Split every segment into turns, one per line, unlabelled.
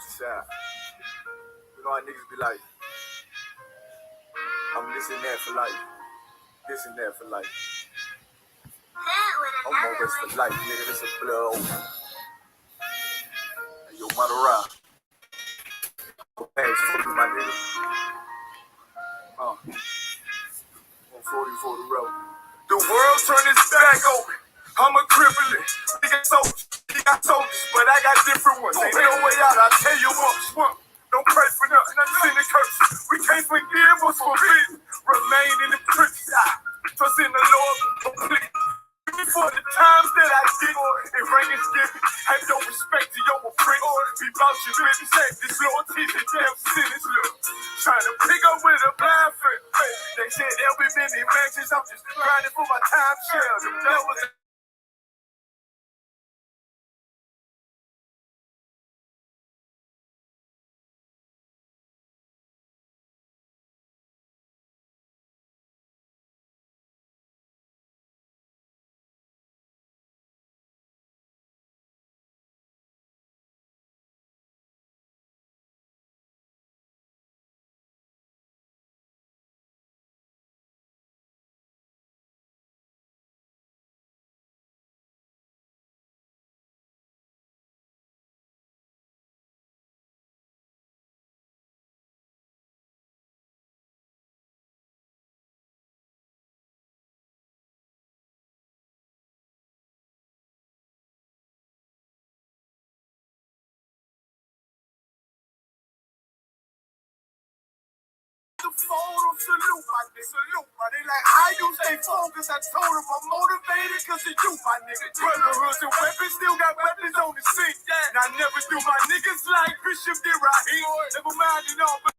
countryside. You know how niggas be like, I'm this and that for life. This and that for life. I'm always for life, nigga. This is blood over. Yo, mother rock. Thanks for my nigga. 140 for the road. The world turned its back over. I'm a cripple. He got soldiers, but I got different ones. Ain't no way out, I'll tell you what. Don't pray for nothing, sin and curse. We can't forgive what's forbidden. Remain in the Christian. Trust in the Lord completely. For the times that I did, it rain is given. Have no respect to your oppressor. Be about your business. This Lord teaching damn sinners. Look, trying to pick up with a blind foot. They said there'll be many matches. I'm just grinding for my time share. The devils. Salute, my nigga. They like, how you stay focused? I told them I'm motivated because of you, my nigga. Brotherhoods and weapons, still got weapons on the scene. And I never do my niggas like Bishop did right here. Never mind, you know, but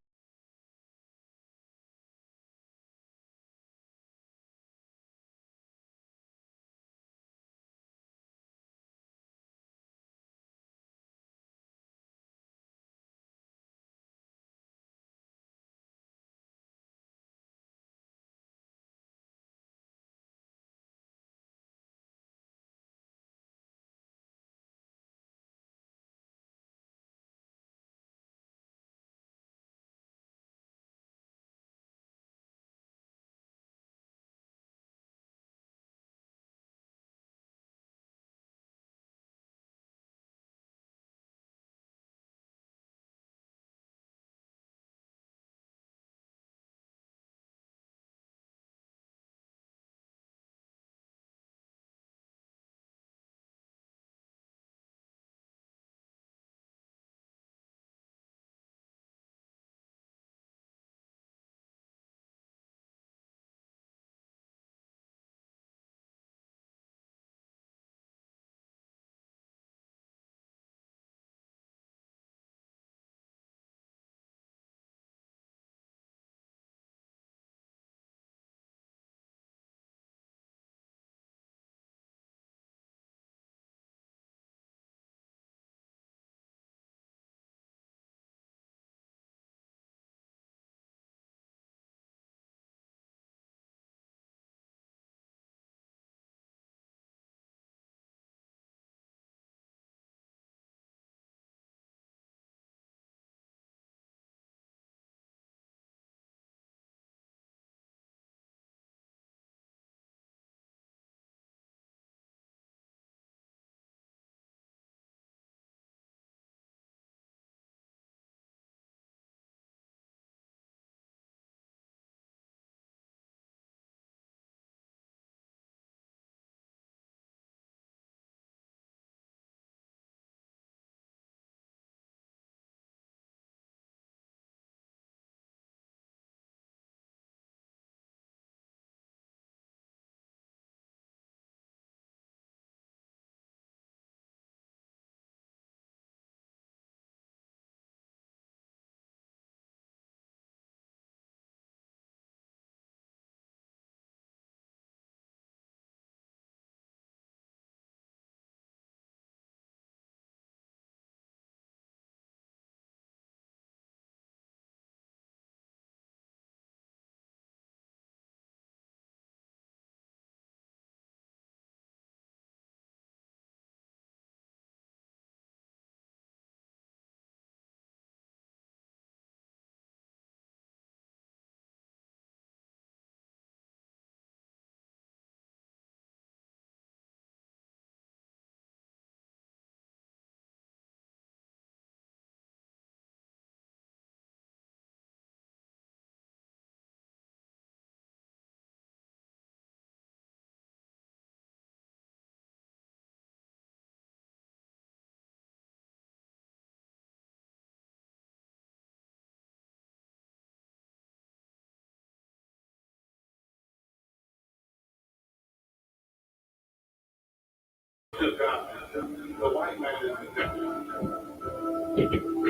to God. The white man is the devil.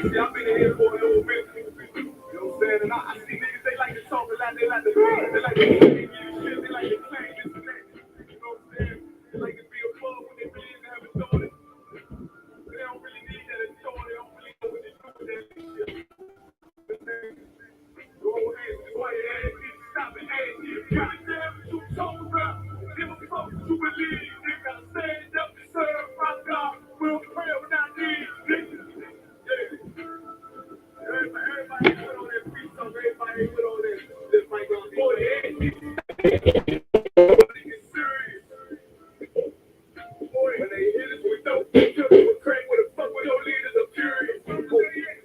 See, I've been here for a little bit. You know what I'm saying? And I see niggas, they like to talk a lot, they like to claim, they like to claim shit, they like to claim this and that. You know what I'm saying? They like to be a club when they believe they have a daughter. They don't really need that authority, they don't really know what they do with that shit. Go ahead, boy, stop it, hey, you got it there, what you talking about? Give a fuck what you believe, nigga. Stand up and serve my God. We'll pray when I need, nigga. Yeah. Everybody put on their feet, so everybody put on this mic on. Boy, it's serious. Boy, when they hit us with no picture, with crank with a fuck with your leaders of fury.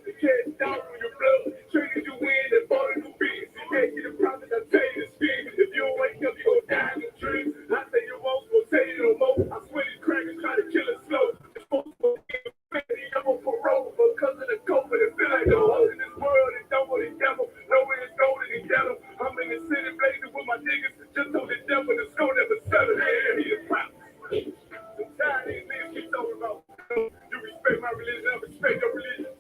You can't down on your blood, traded you in and bought a new beat. You can't see the profit, I tell you the speed. If you don't wake up, you gon' die in the dream. I say you won't, gonna tell you no more. I swear these crackers try to kill us slow. It's supposed to be I'm on parole because of the COVID. It feel like the hoes in this world and don't want the devil. Nowhere is golden and yellow. I'm in the city blazing with my niggas. Just so the devil the skull never settle. Yeah, he is proud. I'm tired of these niggas keep talking about you respect my religion, I respect your religion.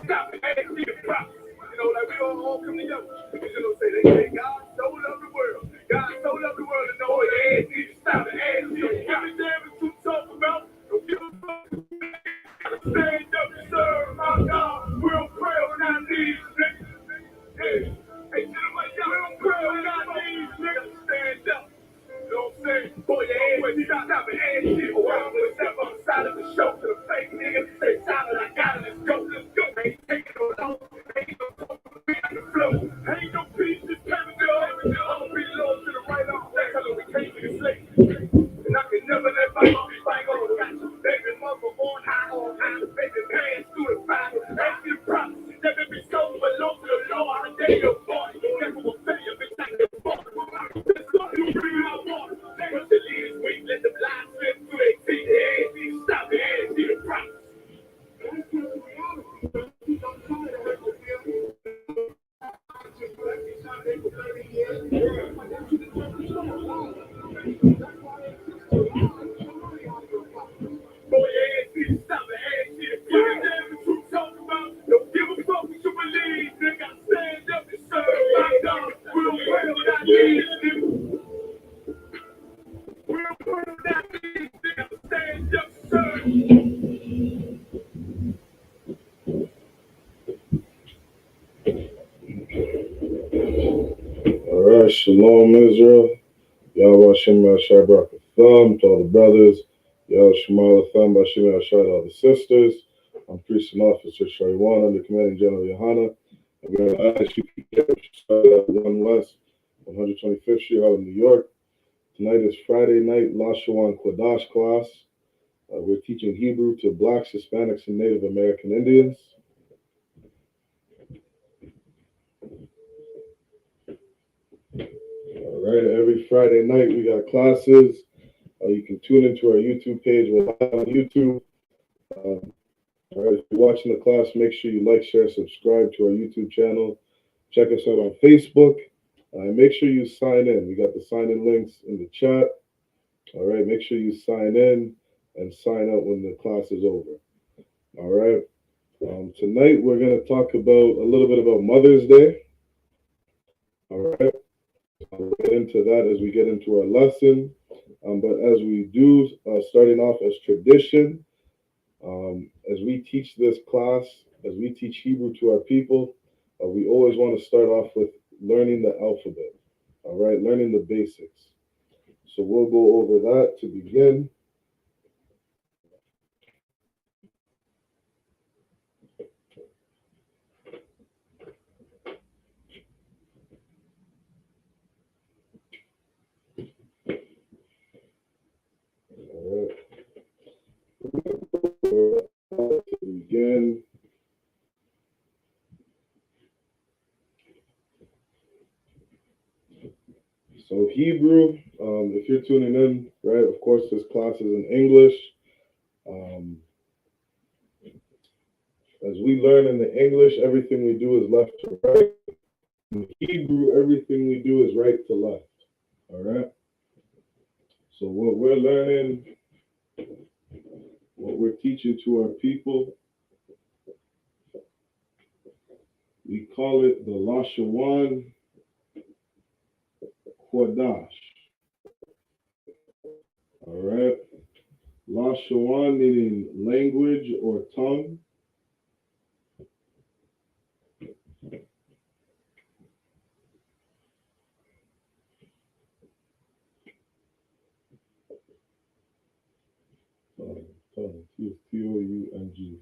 Stop it, see the props. You know, like we all come together. You know, say they say God so loved the world. God so loved the world and know it ain't need to stop it. See you got me there what you talk about. Don't give a fuck. Stand up and serve my God. We'll pray when I need niggas. Hey, hey, we'll pray when I need niggas. Stand up. You know what I'm saying? Boy, your ass when you stop and ass shit. Oh, I'm gonna step on the side of the show to the fake niggas. Say, Tyler, I got it, let's go, let's go. Ain't taking no long, ain't no talk to me on the flow. Ain't no peace, just having it all. I'm gonna be low to the right off. That's how we came to the slate. And I can never let my mom fight on the baby mother on high, baby pants through the fire. Ask me the props, never be sold, belong to the Lord. I dare your boy, never will fail you, bitch, like the boy. Let's go, you bring my water. Let the leaders wait, let the blind slip through their feet. Stop it, and see the props.
All right, Shalom Israel. Yahweh Shem Yahshai Barak Thumb to all the brothers. Yahweh Shema Thumb by Shem Yahshai to all the sisters. I'm Priest and Officer Shariwan under Commanding General YAHANNA. I'm going to I.S.U.P.K, which started at 1 West, 125th Street, out in New York. Tonight is Friday night Lashawan Kwadash class. We're teaching Hebrew to Blacks, Hispanics, and Native American Indians. All right, every Friday night we got classes. You can tune into our YouTube page. We're live on YouTube. All right, if you're watching the class, make sure you like, share, subscribe to our YouTube channel. Check us out on Facebook. And make sure you sign in. We got the sign-in links in the chat. All right, make sure you sign in and sign out when the class is over. All right. Tonight we're going to talk about a little bit about Mother's Day. All right. We'll get into that as we get into our lesson. But as we do, starting off as tradition, as we teach this class, as we teach Hebrew to our people, we always want to start off with learning the alphabet. All right, learning the basics. So we'll go over that to begin. All right. To begin. So Hebrew, if you're tuning in, right, of course this class is in English. As we learn in the English, everything we do is left to right. In Hebrew, everything we do is right to left. All right. So what we're learning what we're teaching to our people. We call it the Lashawan Kodash. All right. Lashawan meaning language or tongue. Tongue, T-O-U-N-G.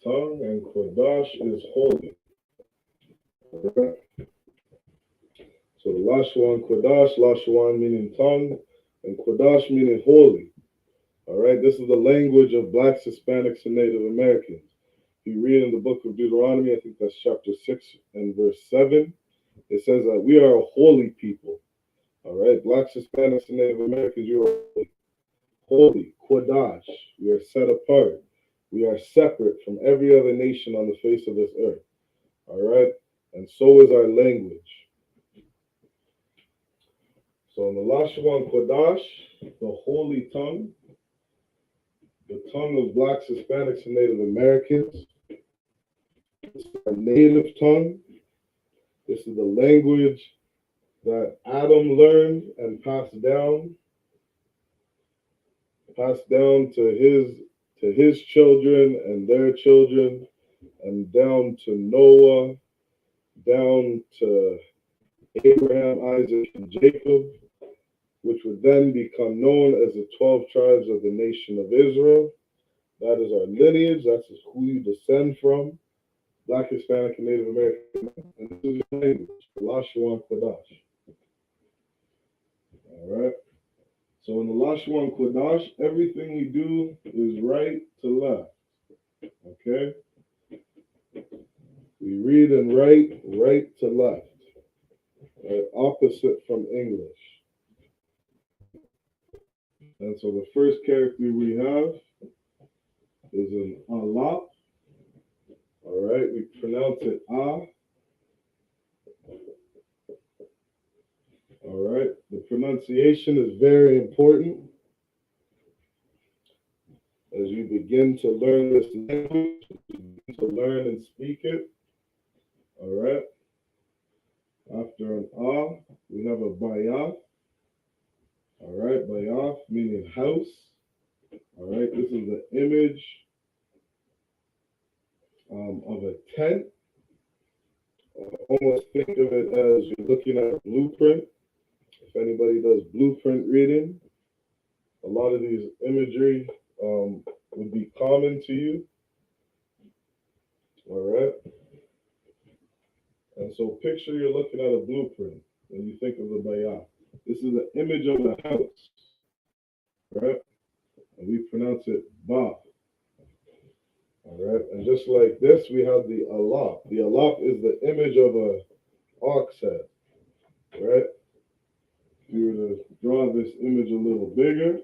Tongue, and Kodash is holy. Right. So the Lashawan Kodash, Lashawan meaning tongue, and Kodash meaning holy. All right, this is the language of Blacks, Hispanics, and Native Americans. If you read in the book of Deuteronomy, I think that's chapter 6 and verse 7, it says that we are a holy people. All right, Blacks, Hispanics, and Native Americans, you are holy. Holy, Kodash. We are set apart. We are separate from every other nation on the face of this earth. All right, and so is our language. So in the Lashawan Kodash, the holy tongue, the tongue of Blacks, Hispanics, and Native Americans, it's our native tongue. This is the language that Adam learned and passed down to his children and their children, and down to Noah, down to Abraham, Isaac, and Jacob, which would then become known as the 12 tribes of the nation of Israel. That is our lineage. That's who you descend from. Black, Hispanic, and Native American. And this is your language, Lashawan Kodash. All right. So in the Lashawan Kodash, everything we do is right to left. Okay? We read and write right to left. Right? Opposite from English. And so the first character we have is an alap. All right, we pronounce it ah. All right, the pronunciation is very important as you begin to learn this language, to learn and speak it. All right. After an ah, we have a bayaf. All right, bayaf meaning house. All right, this is the image of a tent. Almost think of it as you're looking at a blueprint. If anybody does blueprint reading, a lot of these imagery would be common to you. All right. And so picture you're looking at a blueprint when you think of the bayah. This is the image of the house. Right? And we pronounce it ba. All right. And just like this, we have the alap. The alap is the image of a ox head. Right? If you were to draw this image a little bigger,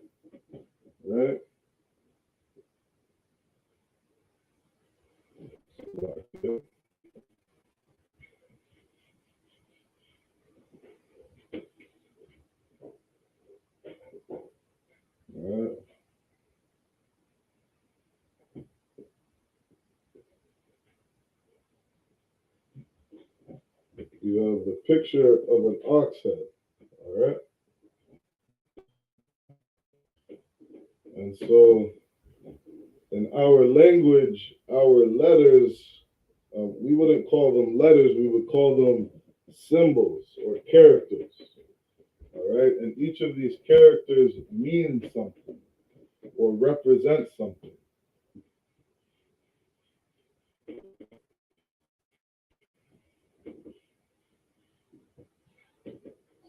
right? All right. You have the picture of an ox head. All right. And so in our language, our letters, we wouldn't call them letters, we would call them symbols or characters. All right. And each of these characters means something or represents something.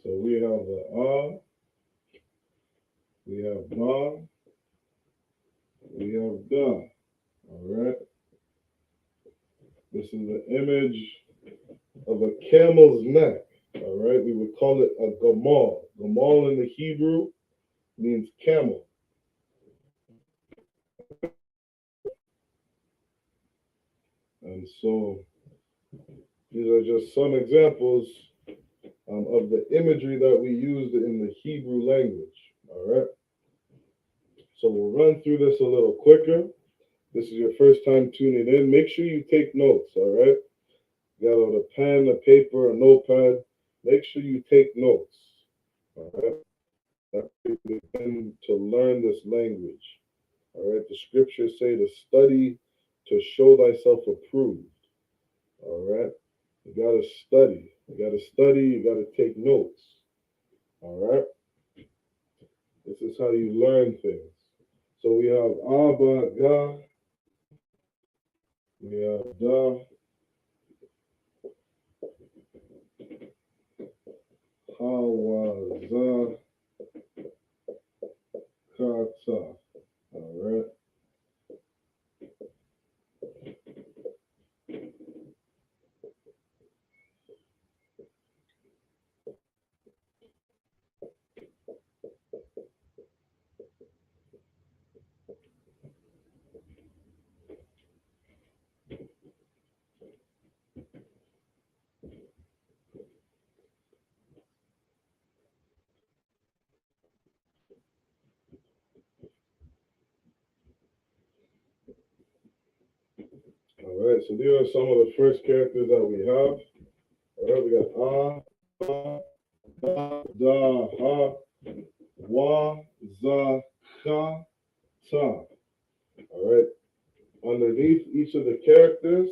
So we have the ah, we have ba, we have da. All right. This is the image of a camel's neck. All right. We would call it a gamal. Gamal in the Hebrew means camel. And so these are just some examples of the imagery that we used in the Hebrew language. All right. So we'll run through this a little quicker. This is your first time tuning in. Make sure you take notes, all right? You got a pen, a paper, a notepad. Make sure you take notes, all right? That's how you begin to learn this language, all right? The scriptures say to study, to show thyself approved, all right? You got to study. You got to study. You got to take notes, all right? This is how you learn things. So we have Abba, Ga, we have Da, Ha, Wa, Za, Ka, Ta. All right. All right. So these are some of the first characters that we have. All right. We got A, Ba, Da, Ha, Wa, Za, Ka, Ta. All right. Underneath each of the characters,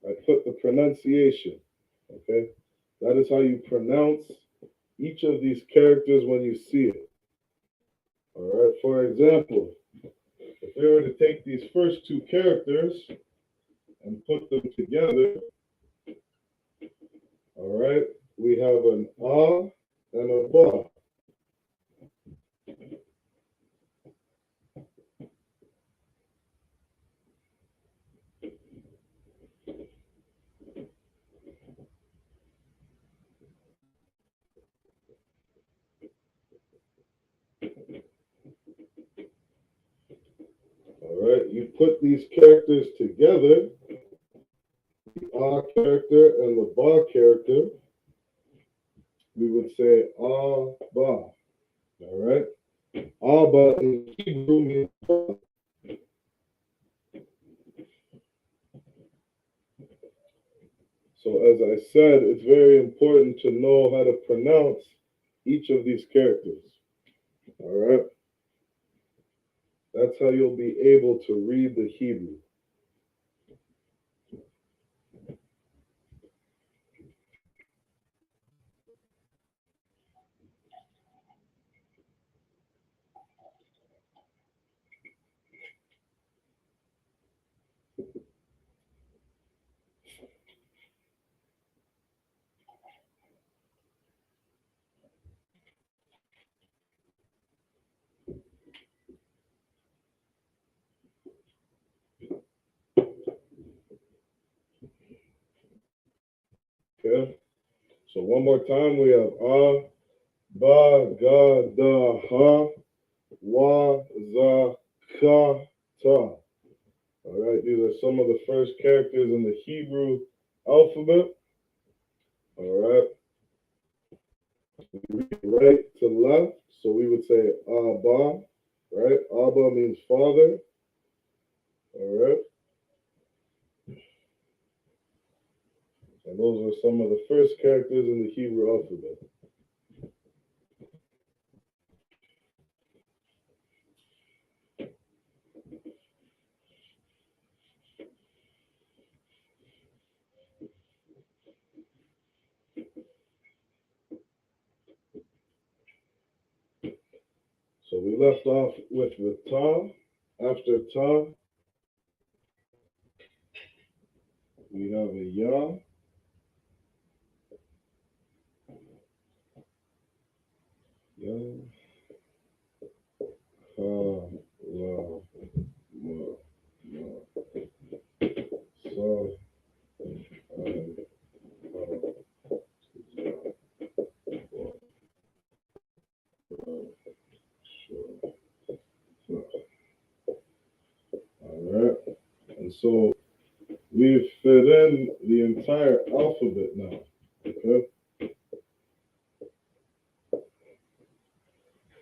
I put the pronunciation. Okay. That is how you pronounce each of these characters when you see it. All right. For example, if we were to take these first two characters and put them together, all right, we have an A and a Ba. All right, you put these characters together, the A character and the Ba character, we would say Abba. All right, Abba in Hebrew means father. So as I said, it's very important to know how to pronounce each of these characters. All right, that's how you'll be able to read the Hebrew. Okay, so one more time, we have A, Ba, Ga, Da, Ha, Wa, Za, Ka, Ta. All right, these are some of the first characters in the Hebrew alphabet. All right, we read right to left, so we would say Abba. Right, Abba means father. All right, and those are some of the first characters in the Hebrew alphabet. So we left off with the Ta. After Ta, we have a Ya. Ya, Ha, La, Ma, Ma, Sa, and all right, and so we've fit in the entire alphabet now. Okay,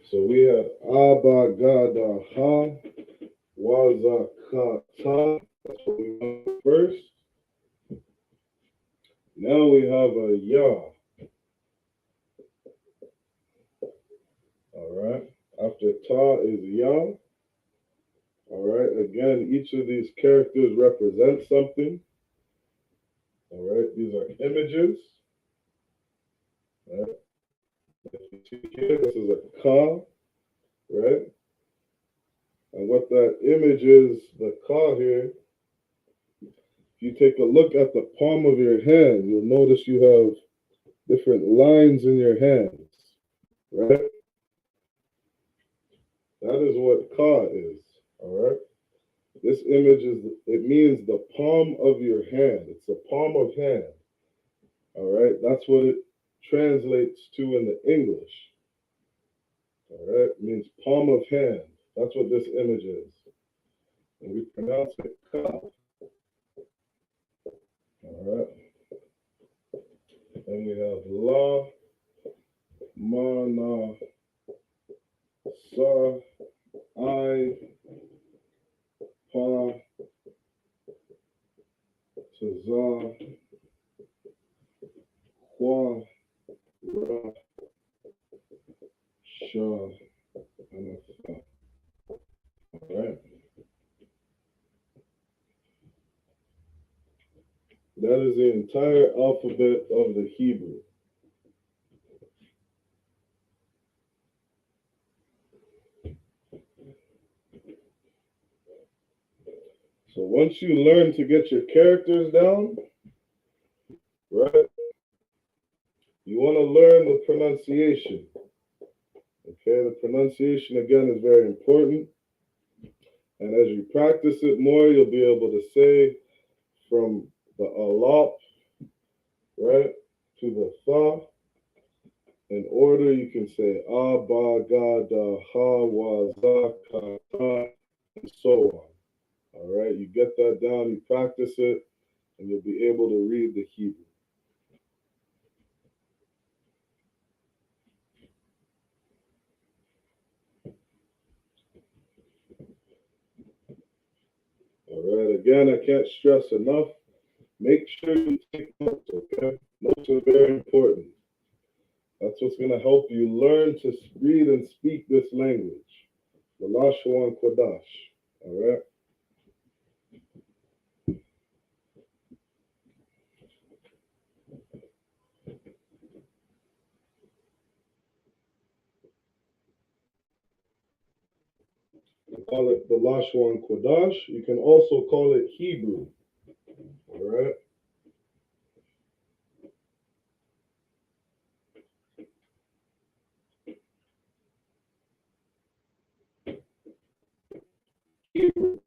so we had Abagadaha Wazakata. That's what we went first. Now we have a Ya. All right. After Ta is Ya. All right. Again, each of these characters represent something. All right. These are images. All right. If you see here, this is a Ka, right? And what that image is, the Ka here, if you take a look at the palm of your hand, you'll notice you have different lines in your hands, right? That is what Ka is, all right? This image it means the palm of your hand. It's the palm of hand, all right? That's what it translates to in the English, all right? It means palm of hand. That's what this image is. And we pronounce it Ka, all right? And we have La, Ma, Na, Sa, I, Pa, Za, Kwa, Ra, Sha, and Fa. All right? That is the entire alphabet of the Hebrew. So once you learn to get your characters down, right, you want to learn the pronunciation. Okay, the pronunciation again is very important. And as you practice it more, you'll be able to say from the alap, right, to the tha. In order, you can say ba, ga, da, ha, wa, za, ka, ta, and so on. All right, you get that down, you practice it, and you'll be able to read the Hebrew. All right, again, I can't stress enough. Make sure you take notes, okay? Notes are very important. That's what's going to help you learn to read and speak this language. The Lashon Kodash. All right? We call it the Lashon Kodash. You can also call it Hebrew. All right? Hebrew.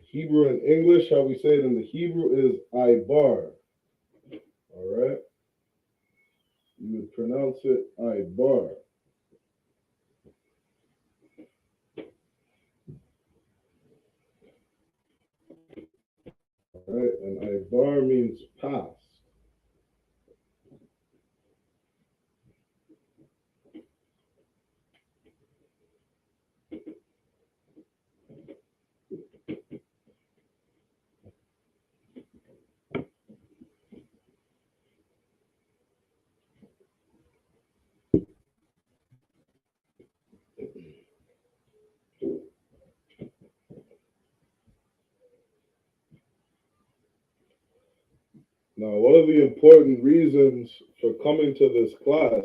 Hebrew in English, how we say it in the Hebrew is Ibar. All right? You would pronounce it Ibar. All right? And Ibar means past. Now, one of the important reasons for coming to this class,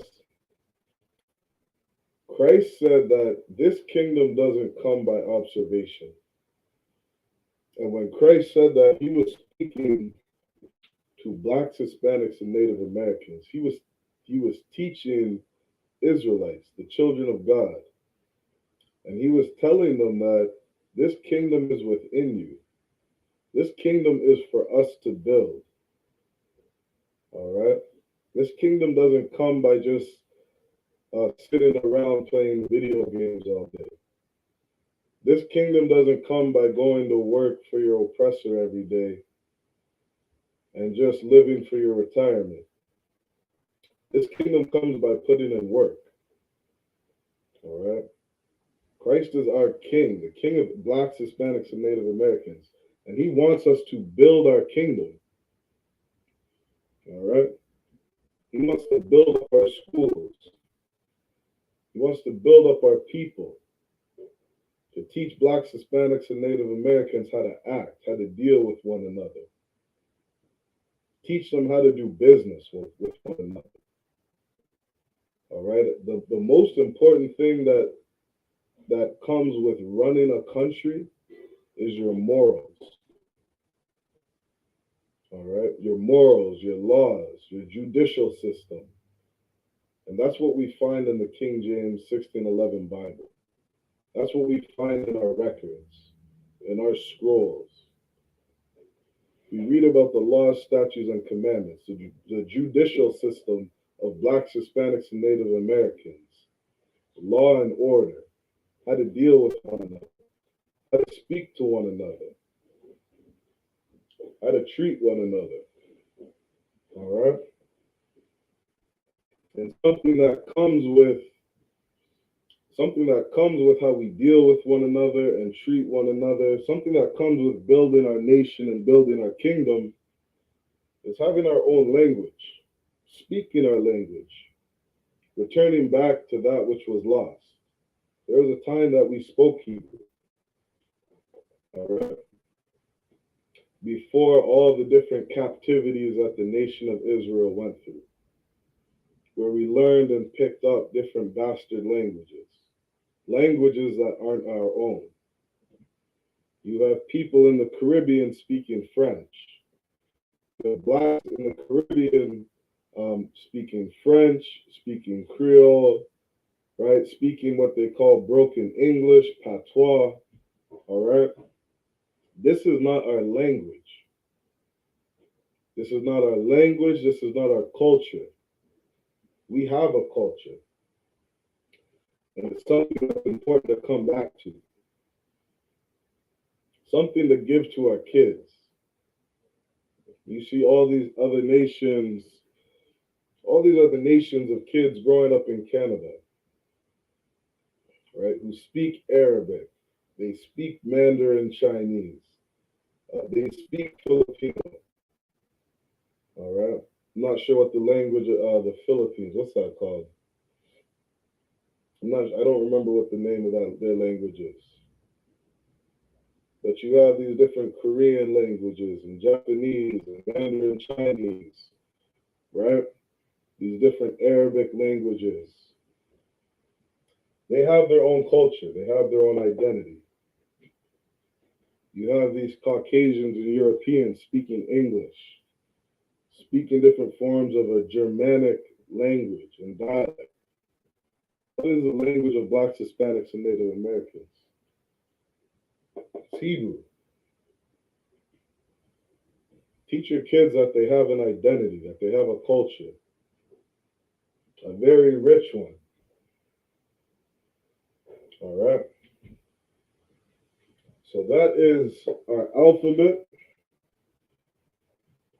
Christ said that this kingdom doesn't come by observation. And when Christ said that, he was speaking to blacks, Hispanics, and Native Americans. He was teaching Israelites, the children of God. And he was telling them that this kingdom is within you. This kingdom is for us to build. All right? This kingdom doesn't come by just sitting around playing video games all day. This kingdom doesn't come by going to work for your oppressor every day and just living for your retirement. This kingdom comes by putting in work. All right. Christ is our king, the king of blacks, Hispanics, and Native Americans. And he wants us to build our kingdom. All right. He wants to build up our schools. He wants to build up our people, to teach blacks, Hispanics, and Native Americans how to act, how to deal with one another. Teach them how to do business with one another. All right. The most important thing that comes with running a country is your morals. All right. Your morals, your laws, your judicial system. And that's what we find in the King James 1611 Bible. That's what we find in our records, in our scrolls. We read about the laws, statutes, and commandments, the judicial system of blacks, Hispanics, and Native Americans, law and order, how to deal with one another, how to speak to one another, how to treat one another. All right? And something that comes with how we deal with one another and treat one another, something that comes with building our nation and building our kingdom, is having our own language, speaking our language, returning back to that which was lost. There was a time that we spoke Hebrew, all right? Before all the different captivities that the nation of Israel went through, where we learned and picked up different bastard languages, languages that aren't our own. You have people in the Caribbean speaking French. The blacks in the Caribbean speaking French, speaking Creole, right? Speaking what they call broken English, patois, all right? This is not our language. This is not our language. This is not our culture. We have a culture. And it's something that's important to come back to. Something to give to our kids. You see all these other nations of kids growing up in Canada, right, who speak Arabic. They speak Mandarin Chinese. They speak Filipino. All right. I'm not sure what the language of the Philippines, what's that called? I don't remember what the name of their language is. But you have these different Korean languages and Japanese and Mandarin Chinese, right? These different Arabic languages. They have their own culture. They have their own identity. You have these Caucasians and Europeans speaking English, speaking different forms of a Germanic language and dialect. What is the language of blacks, Hispanics, and Native Americans? It's Hebrew. Teach your kids that they have an identity, that they have a culture, a very rich one. All right. So that is our alphabet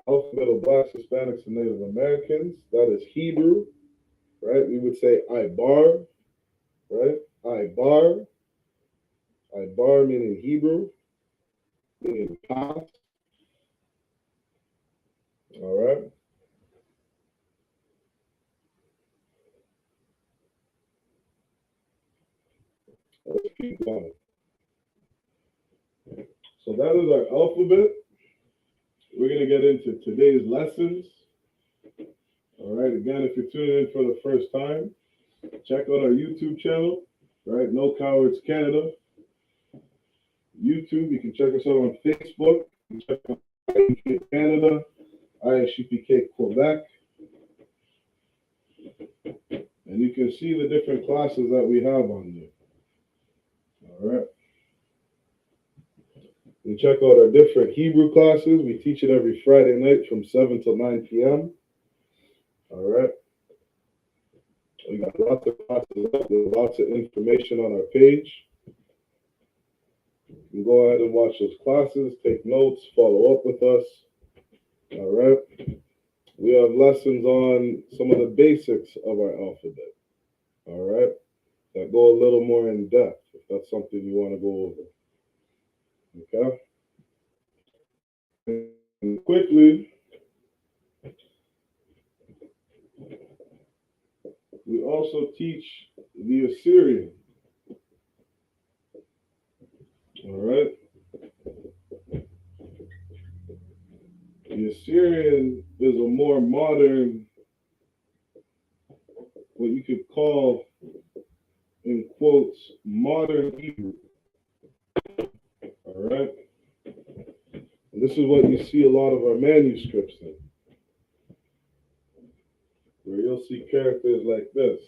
of blacks, Hispanics, and Native Americans. That is Hebrew, right? We would say I-bar, right? I-bar. I-bar meaning Hebrew, meaning path. All right. Let's keep going. So that is our alphabet. We're going to get into today's lessons. All right. Again, if you're tuning in for the first time, check out our YouTube channel, right? No Cowards Canada. YouTube. You can check us out on Facebook. You can check out I.S.U.P.K Canada, I.S.U.P.K Quebec. And you can see the different classes that we have on there. All right. You check out our different Hebrew classes. We teach it every Friday night from 7 to 9 p.m. All right. We got lots of classes up there, lots of information on our page. You can go ahead and watch those classes, take notes, follow up with us. All right. We have lessons on some of the basics of our alphabet. All right. That go go a little more in depth if that's something you want to go over. Okay? And quickly, we also teach the Assyrian. All right? The Assyrian is a more modern, what you could call, in quotes, modern Hebrew. All right? And this is what you see a lot of our manuscripts in, where you'll see characters like this.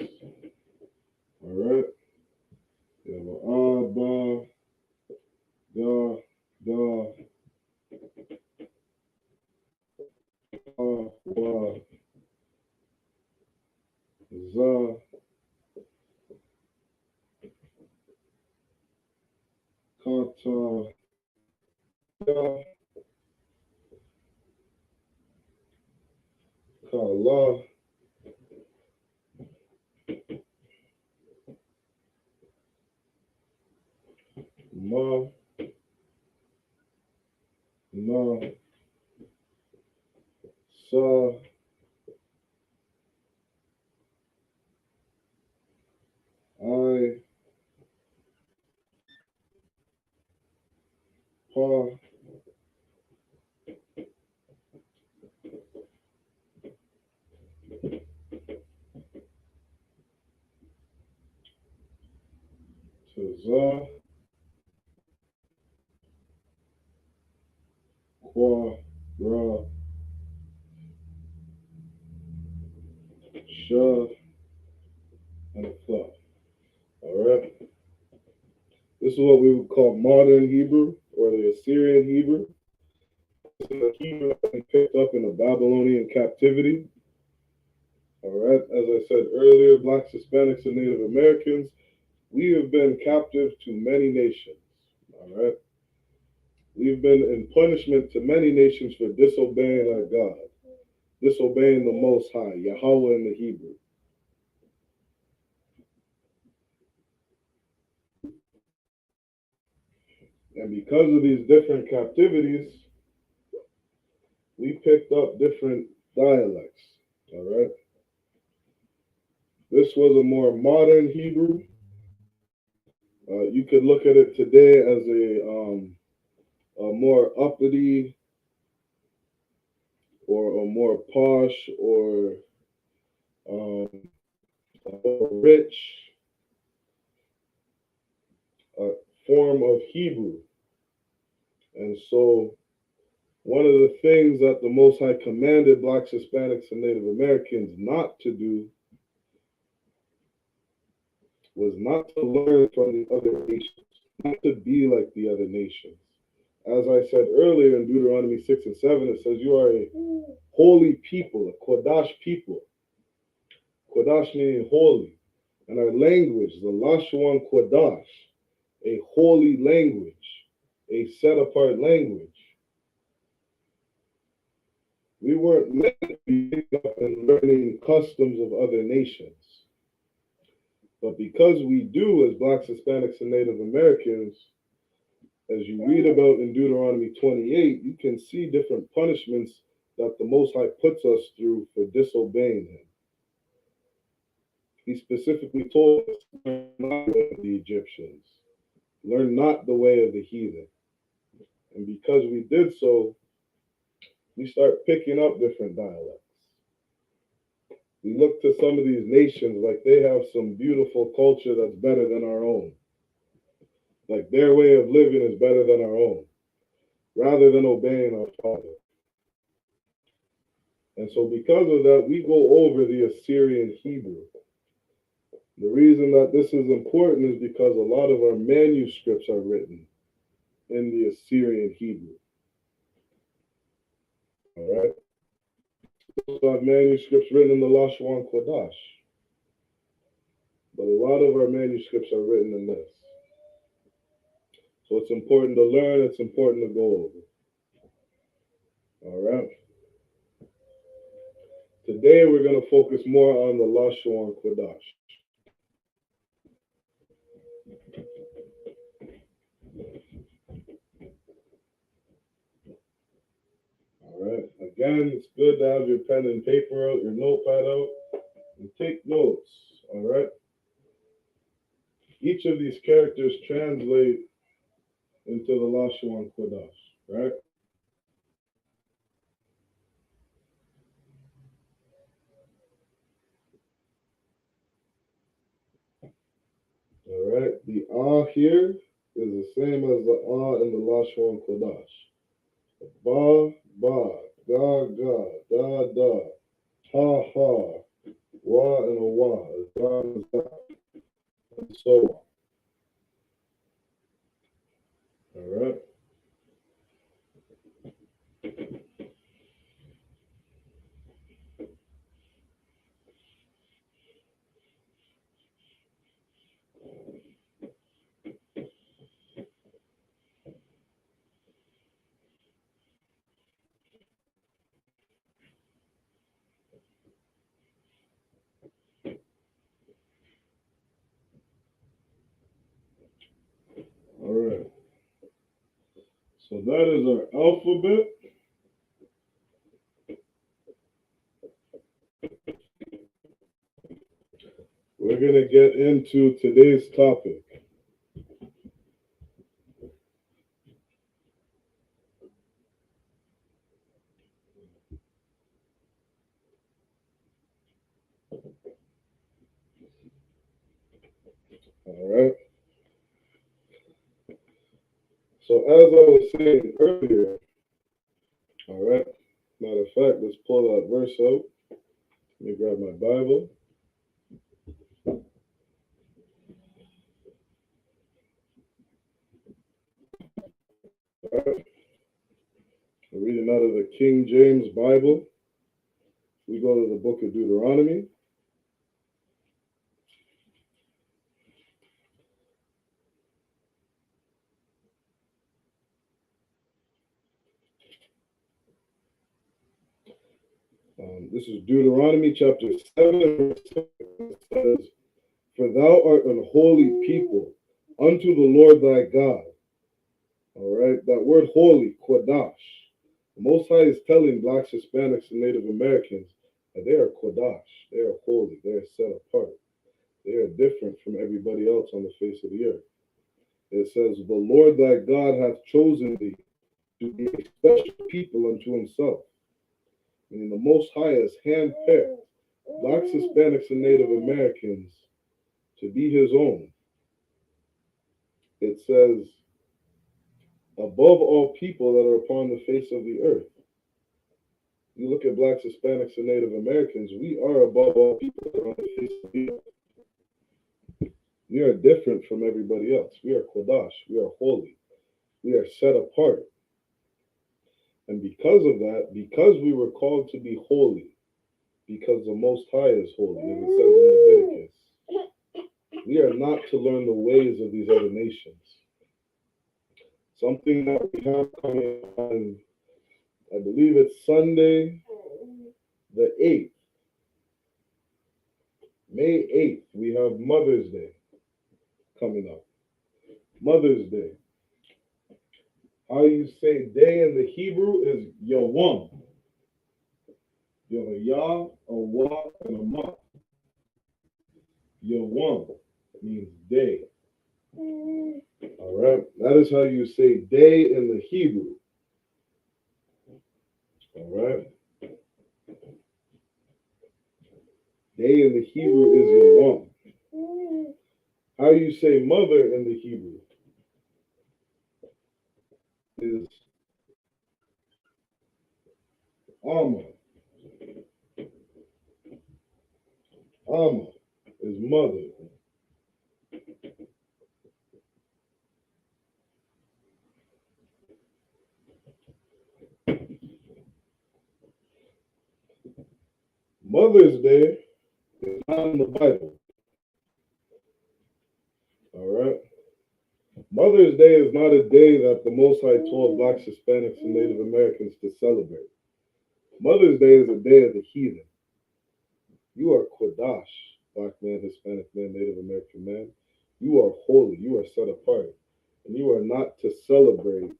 All right? You have Abba, Da, Da, Wa, Za, Kata, Ya, Kala, Ma, Na, Sa, I, Pa, Za, Kwa, Ra, Sha, and Tha. All right? This is what we would call modern Hebrew, or the Assyrian Hebrew. This is the Hebrew that we picked up in the Babylonian captivity. All right? As I said earlier, Blacks, Hispanics, and Native Americans, we have been captive to many nations. All right? We've been in punishment to many nations for disobeying our God, disobeying the Most High, Yahweh in the Hebrew. And because of these different captivities, we picked up different dialects. All right? This was a more modern Hebrew. You could look at it today as a more uppity or a more posh or a more rich form of Hebrew. And so one of the things that the Most High commanded Blacks, Hispanics, and Native Americans not to do was not to learn from the other nations, not to be like the other nations. As I said earlier in Deuteronomy 6 and 7, it says you are a holy people, a Kodash people. Kodash meaning holy. And our language, the Lashuan Kodash, a holy language, a set apart language. We weren't meant to be picking up and learning customs of other nations. But because we do as Blacks, Hispanics, and Native Americans, as you read about in Deuteronomy 28, you can see different punishments that the Most High puts us through for disobeying Him. He specifically told us, learn not the way of the Egyptians, learn not the way of the heathen. And because we did so, we start picking up different dialects. We look to some of these nations like they have some beautiful culture that's better than our own. Like their way of living is better than our own, rather than obeying our Father. And so because of that, we go over the Assyrian Hebrew. The reason that this is important is because a lot of our manuscripts are written in the Assyrian Hebrew. All right? We have manuscripts written in the Lashuan Kodash. But a lot of our manuscripts are written in this. So it's important to learn, it's important to go over. All right? Today we're going to focus more on the Lashuan Kodash. again, it's good to have your pen and paper out, your notepad out, and take notes, all right? Each of these characters translate into the Lashawan Kodash, right? All right, the ah here is the same as the ah in the Lashawan Kodash. Ba, ba, ga, ga, da, da, ha, ha, wa, and a wa, za, za, and so on. All right. All right. So that is our alphabet. We're going to get into today's topic. All right. So as I was saying earlier, all right. Matter of fact, let's pull that verse out. Let me grab my Bible. All right. We're reading out of the King James Bible. We go to the book of Deuteronomy. This is Deuteronomy chapter 7, verse 6. It says, "For thou art an holy people unto the Lord thy God." All right, that word holy, Kodash. The Most High is telling blacks, Hispanics, and Native Americans that they are Kodash. They are holy. They are set apart. They are different from everybody else on the face of the earth. It says, "The Lord thy God hath chosen thee to be a special people unto himself." Meaning the Most High has handpicked blacks, Hispanics, and Native Americans to be his own. It says, above all people that are upon the face of the earth. You look at blacks, Hispanics, and Native Americans, we are above all people that are on the face of the earth. We are different from everybody else. We are Kodash. We are holy. We are set apart. And because of that, because we were called to be holy, because the Most High is holy, as it says in Leviticus, we are not to learn the ways of these other nations. Something that we have coming on, I believe it's Sunday, the 8th, May 8th, we have Mother's Day coming up. Mother's Day. How you say day in the Hebrew is Yawam. You have a Yah, a Wa, and a Ma. Yawam means day. All right, that is how you say day in the Hebrew. All right. Day in the Hebrew is Yawam. How you say mother in the Hebrew is Amma. Amma is mother. Mother's Day is not in the Bible. All right. Mother's Day is not a day that the Most High told blacks, Hispanics, and Native Americans to celebrate. Mother's Day is a day of the heathen. You are Kodash, black man, Hispanic man, Native American man. You are holy. You are set apart. And you are not to celebrate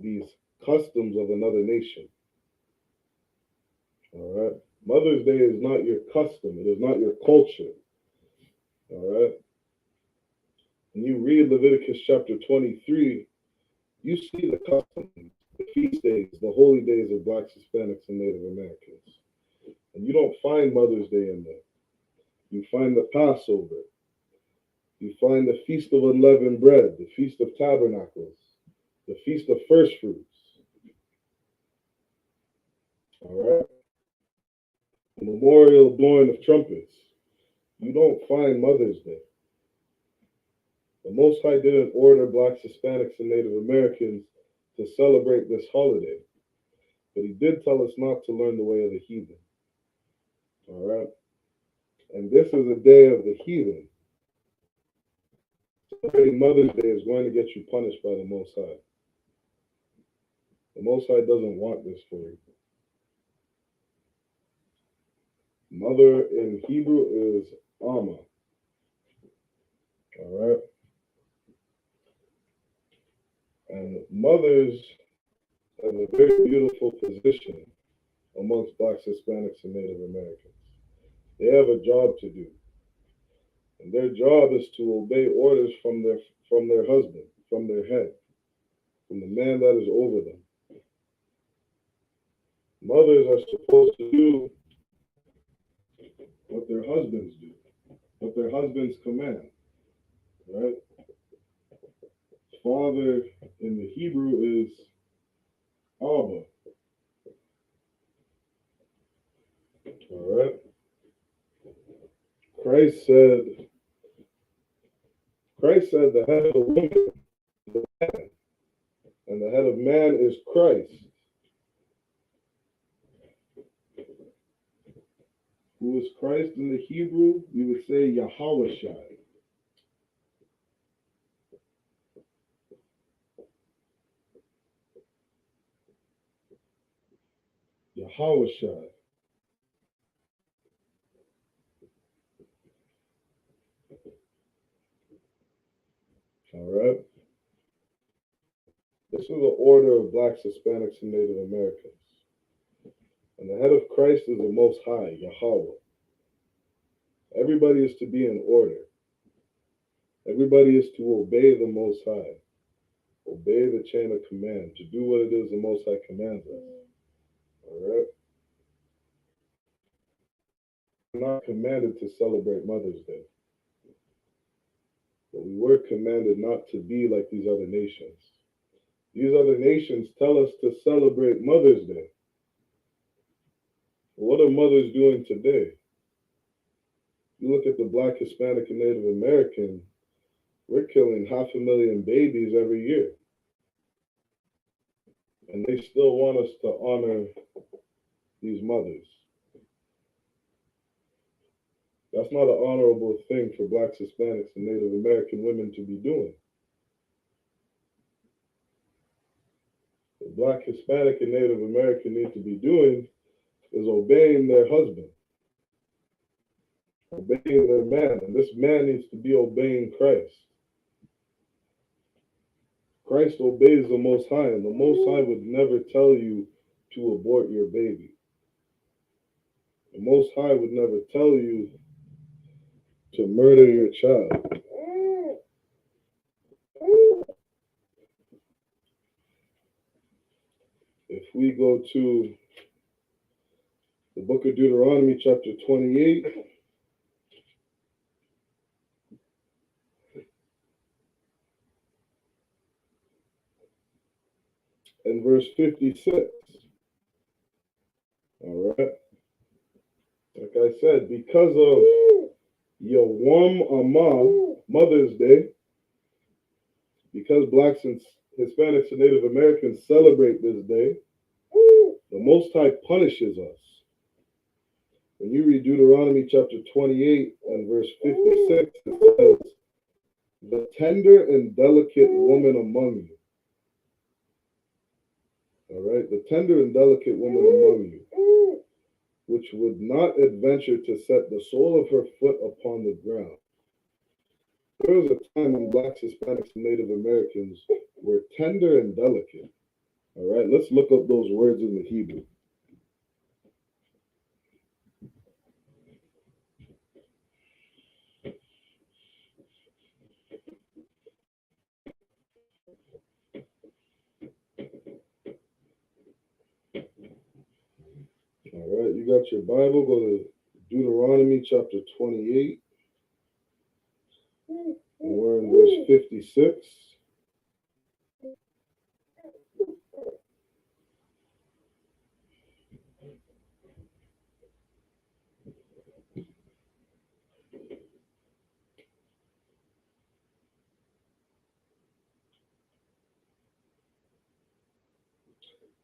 these customs of another nation. All right. Mother's Day is not your custom. It is not your culture. All right. When you read Leviticus chapter 23, you see the customs, the feast days, the holy days of Blacks, Hispanics, and Native Americans. And you don't find Mother's Day in there. You find the Passover. You find the Feast of Unleavened Bread, the Feast of Tabernacles, the Feast of First Fruits. All right. The memorial blowing of trumpets. You don't find Mother's Day. The Most High didn't order Blacks, Hispanics, and Native Americans to celebrate this holiday, but He did tell us not to learn the way of the heathen. All right? And this is a day of the heathen. Celebrating Mother's Day is going to get you punished by the Most High. The Most High doesn't want this for you. Mother in Hebrew is Amma. All right? And mothers have a very beautiful position amongst Blacks, Hispanics, and Native Americans. They have a job to do. And their job is to obey orders from their husband, from their head, from the man that is over them. Mothers are supposed to do what their husbands do, what their husbands command. Right? Father in the Hebrew is Abba. All right? Christ said the head of the woman is the man, and the head of man is Christ. Who is Christ in the Hebrew? We would say Yahawashai. Yahawashai. All right? This is the order of Blacks, Hispanics, and Native Americans. And the head of Christ is the Most High, Yahweh. Everybody is to be in order. Everybody is to obey the Most High. Obey the chain of command, to do what it is the Most High commands us. All right? We're not commanded to celebrate Mother's Day. But we were commanded not to be like these other nations. These other nations tell us to celebrate Mother's Day. What are mothers doing today? You look at the Black, Hispanic, and Native American, we're killing 500,000 babies every year. And they still want us to honor these mothers. That's not an honorable thing for Blacks, Hispanics, and Native American women to be doing. What Black, Hispanic, and Native American need to be doing is obeying their husband, obeying their man. And this man needs to be obeying Christ. Christ obeys the Most High, and the Most High would never tell you to abort your baby. The Most High would never tell you to murder your child. If we go to the book of Deuteronomy, chapter 28, and verse 56. All right. Like I said, because of Yom Amma, Mother's Day, because Blacks and Hispanics and Native Americans celebrate this day, the Most High punishes us. When you read Deuteronomy chapter 28 and verse 56, it says, the tender and delicate woman among you. All right, the tender and delicate woman among you, which would not adventure to set the sole of her foot upon the ground. There was a time when Blacks, Hispanics, and Native Americans were tender and delicate. All right, let's look up those words in the Hebrew. All right, you got your Bible, go to Deuteronomy chapter 28, and we're in verse 56.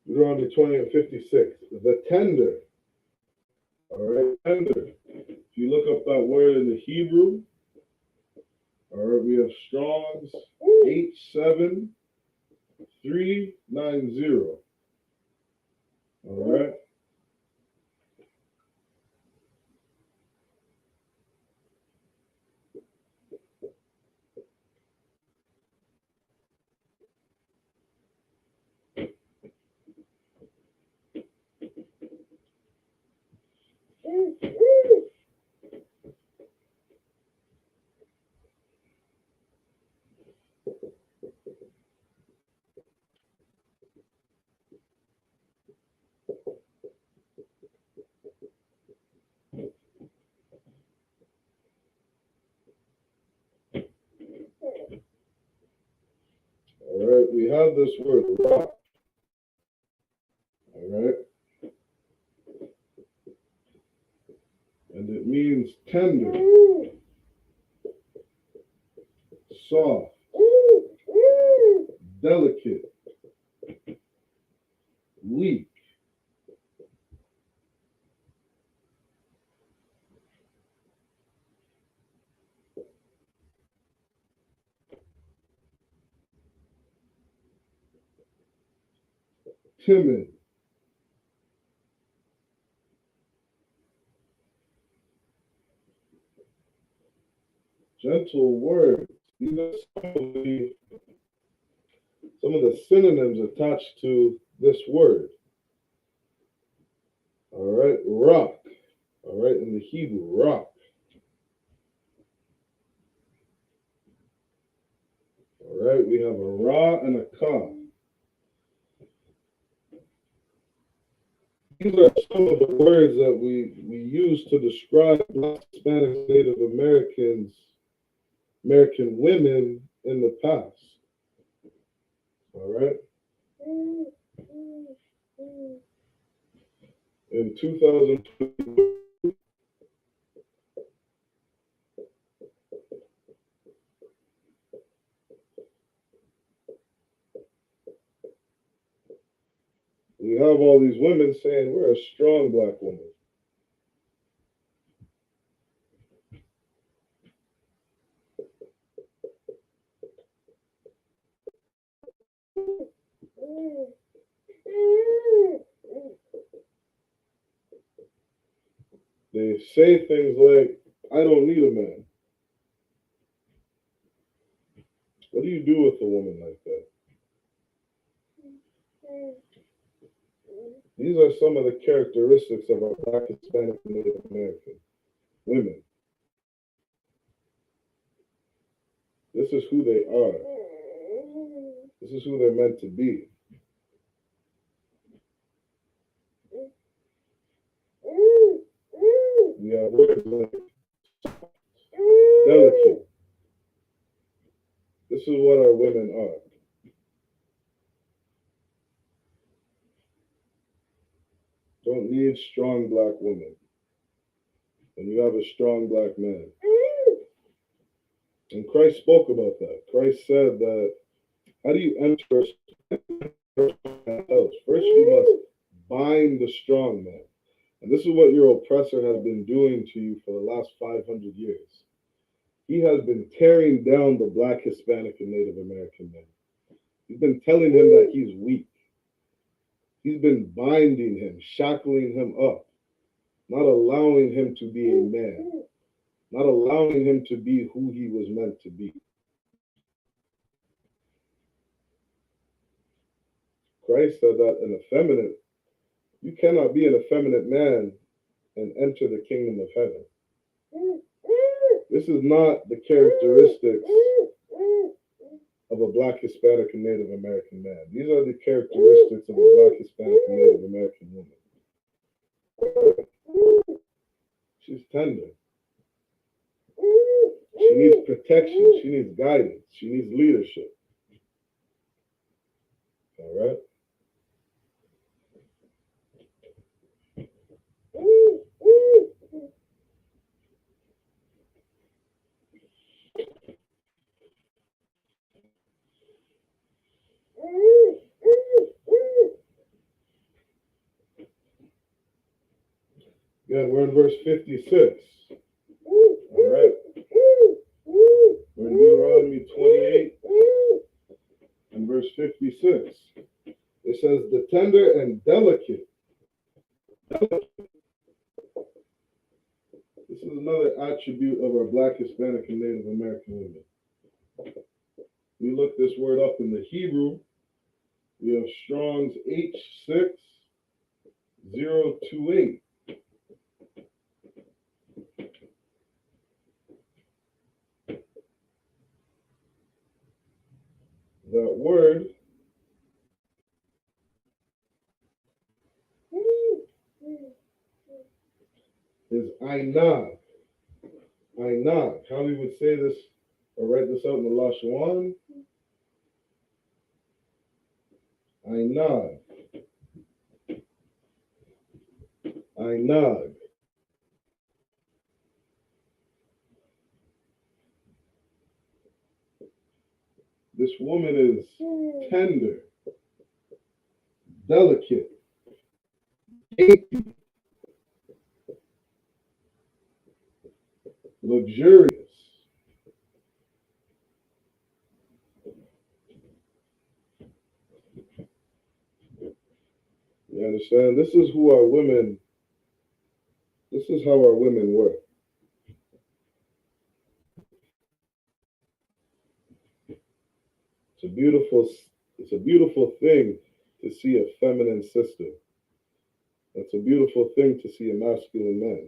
Deuteronomy 20 and 56. The tender. All right, tender. If you look up that word in the Hebrew, all right, we have Strong's 87390. All right. All right, we have this word rock. All right. And it means tender, soft, delicate, weak. Timid, gentle words. These are some of the synonyms attached to this word. All right, rock. All right, in the Hebrew, rock. All right, we have a ra and a ka. These are some of the words that we use to describe Black, Hispanic, Native American women in the past. All right. In 2020, we have all these women saying we're a strong Black woman. They say things like, I don't need a man. What do you do with a woman like that? These are some of the characteristics of our Black, Hispanic, and Native American women. This is who they are. This is who they're meant to be. We have words like delicate. This is what our women are. Don't need strong Black women. And you have a strong Black man. And Christ spoke about that. Christ said that, how do you enter a house? First, you must bind the strong man. And this is what your oppressor has been doing to you for the last 500 years. He has been tearing down the Black, Hispanic, and Native American man. He's been telling him that he's weak. He's been binding him, shackling him up, not allowing him to be a man, not allowing him to be who he was meant to be. Christ said that you cannot be an effeminate man and enter the kingdom of heaven. This is not the characteristics of a Black, Hispanic, and Native American man. These are the characteristics of a Black, Hispanic, and Native American woman. She's tender. She needs protection. She needs guidance. She needs leadership. All right? Again, we're in verse 56. All right? We're in Deuteronomy 28 and verse 56. It says, the tender and delicate. This is another attribute of our Black, Hispanic, and Native American women. We look this word up in the Hebrew. We have Strong's H6028. That word is Ainag. Ainag. How we would say this or write this out in the Lashawan? Ainag. Ainag. This woman is tender, delicate, dainty, luxurious. You understand? This is how our women were. It's a beautiful thing to see a feminine sister. It's a beautiful thing to see a masculine man.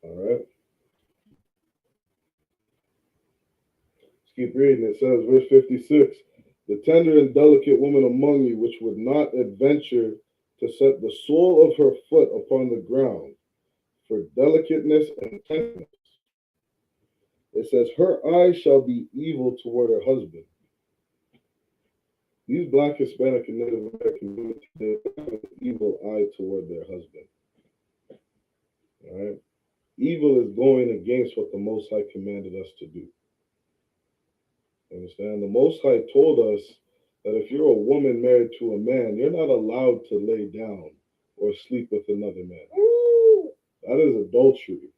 All right. Let's keep reading. It says, verse 56, the tender and delicate woman among you, which would not adventure to set the sole of her foot upon the ground, for delicateness and tenderness. It says, her eye shall be evil toward her husband. These Black, Hispanic, and Native American women today have an evil eye toward their husband. All right? Evil is going against what the Most High commanded us to do. Understand? The Most High told us that if you're a woman married to a man, you're not allowed to lay down or sleep with another man. That is adultery.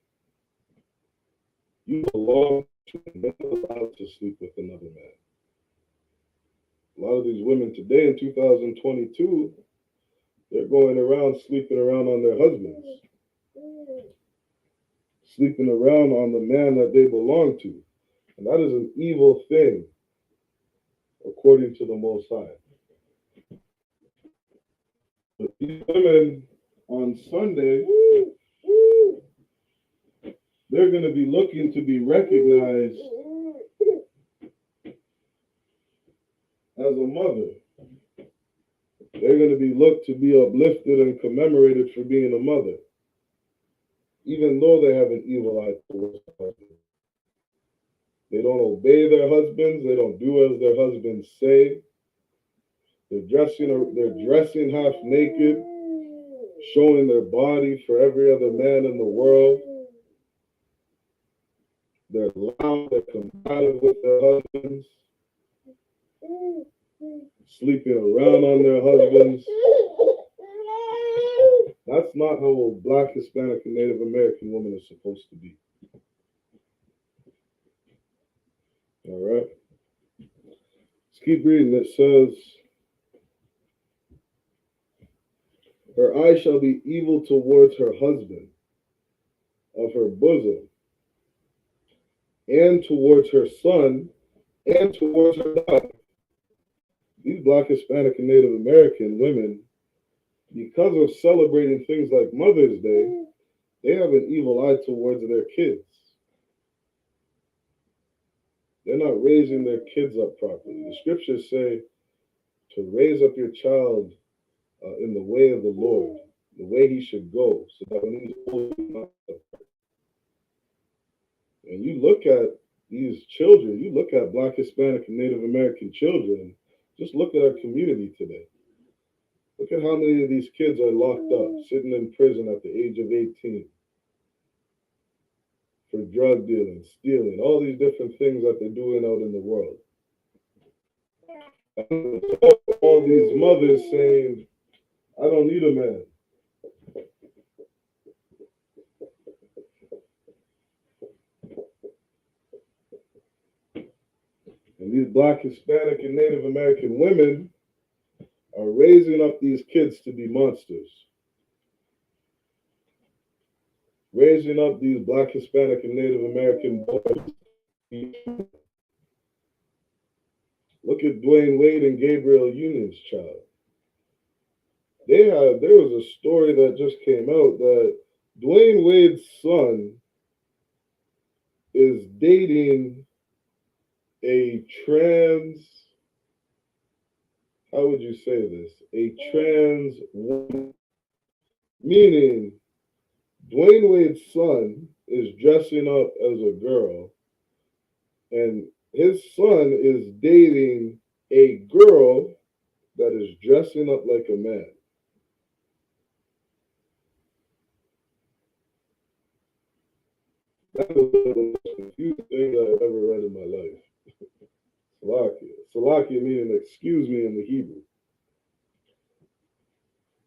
You belong to him. You're not allowed to sleep with another man. A lot of these women today in 2022, they're going around sleeping around on their husbands. Sleeping around on the man that they belong to. And that is an evil thing, according to the Most High. But these women on Sunday, they're going to be looking to be recognized as a mother. They're going to be looked to be uplifted and commemorated for being a mother, even though they have an evil eye towards their husband. They don't obey their husbands. They don't do as their husbands say. They're dressing half naked, showing their body for every other man in the world. They're loud, they're combative with their husbands, sleeping around on their husbands. That's not how a Black, Hispanic, and Native American woman is supposed to be. All right. Let's keep reading. It says, her eye shall be evil towards her husband of her bosom, and towards her son, and towards her daughter. These Black, Hispanic, and Native American women, because of celebrating things like Mother's Day, they have an evil eye towards their kids. They're not raising their kids up properly. The scriptures say to raise up your child in the way of the Lord, the way he should go, so that when he's old, he's not. And you look at these children, you look at Black, Hispanic, and Native American children, just look at our community today. Look at how many of these kids are locked up, sitting in prison at the age of 18 for drug dealing, stealing, all these different things that they're doing out in the world. All these mothers saying, I don't need a man. And these Black, Hispanic, and Native American women are raising up these kids to be monsters. Raising up these Black, Hispanic, and Native American boys. Look at Dwayne Wade and Gabrielle Union's child. There was a story that just came out that Dwayne Wade's son is dating a trans, how would you say this? A trans woman. Meaning, Dwayne Wade's son is dressing up as a girl, and his son is dating a girl that is dressing up like a man. That is the most confusing thing I've ever read in my life. Salakia. Salakia meaning excuse me in the Hebrew.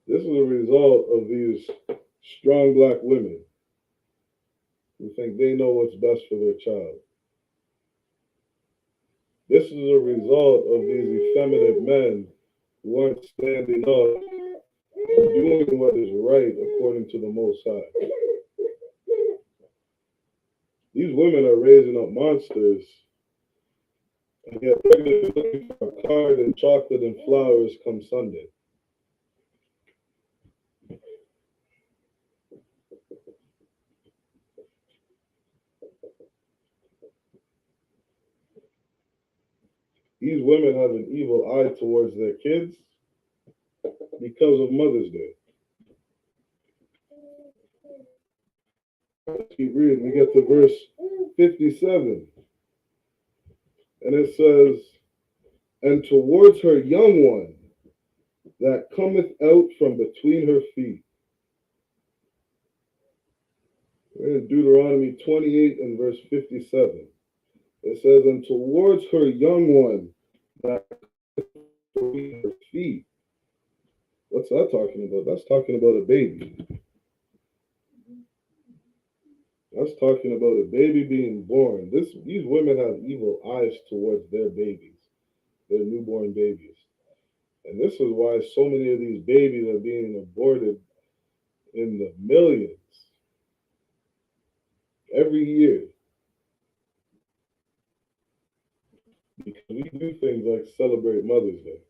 This is a result of these strong Black women who think they know what's best for their child. This is a result of these effeminate men who aren't standing up and doing what is right according to the Most High. These women are raising up monsters, and yet they're going to be looking for a card and chocolate and flowers come Sunday. These women have an evil eye towards their kids because of Mother's Day. Let's keep reading. We get to verse 57. And it says, and towards her young one that cometh out from between her feet. We're in Deuteronomy 28 and verse 57. It says, and towards her young one that cometh between her feet. What's that talking about? That's talking about a baby. That's talking about a baby being born. These women have evil eyes towards their babies, their newborn babies. And this is why so many of these babies are being aborted in the millions every year. Because we do things like celebrate Mother's Day.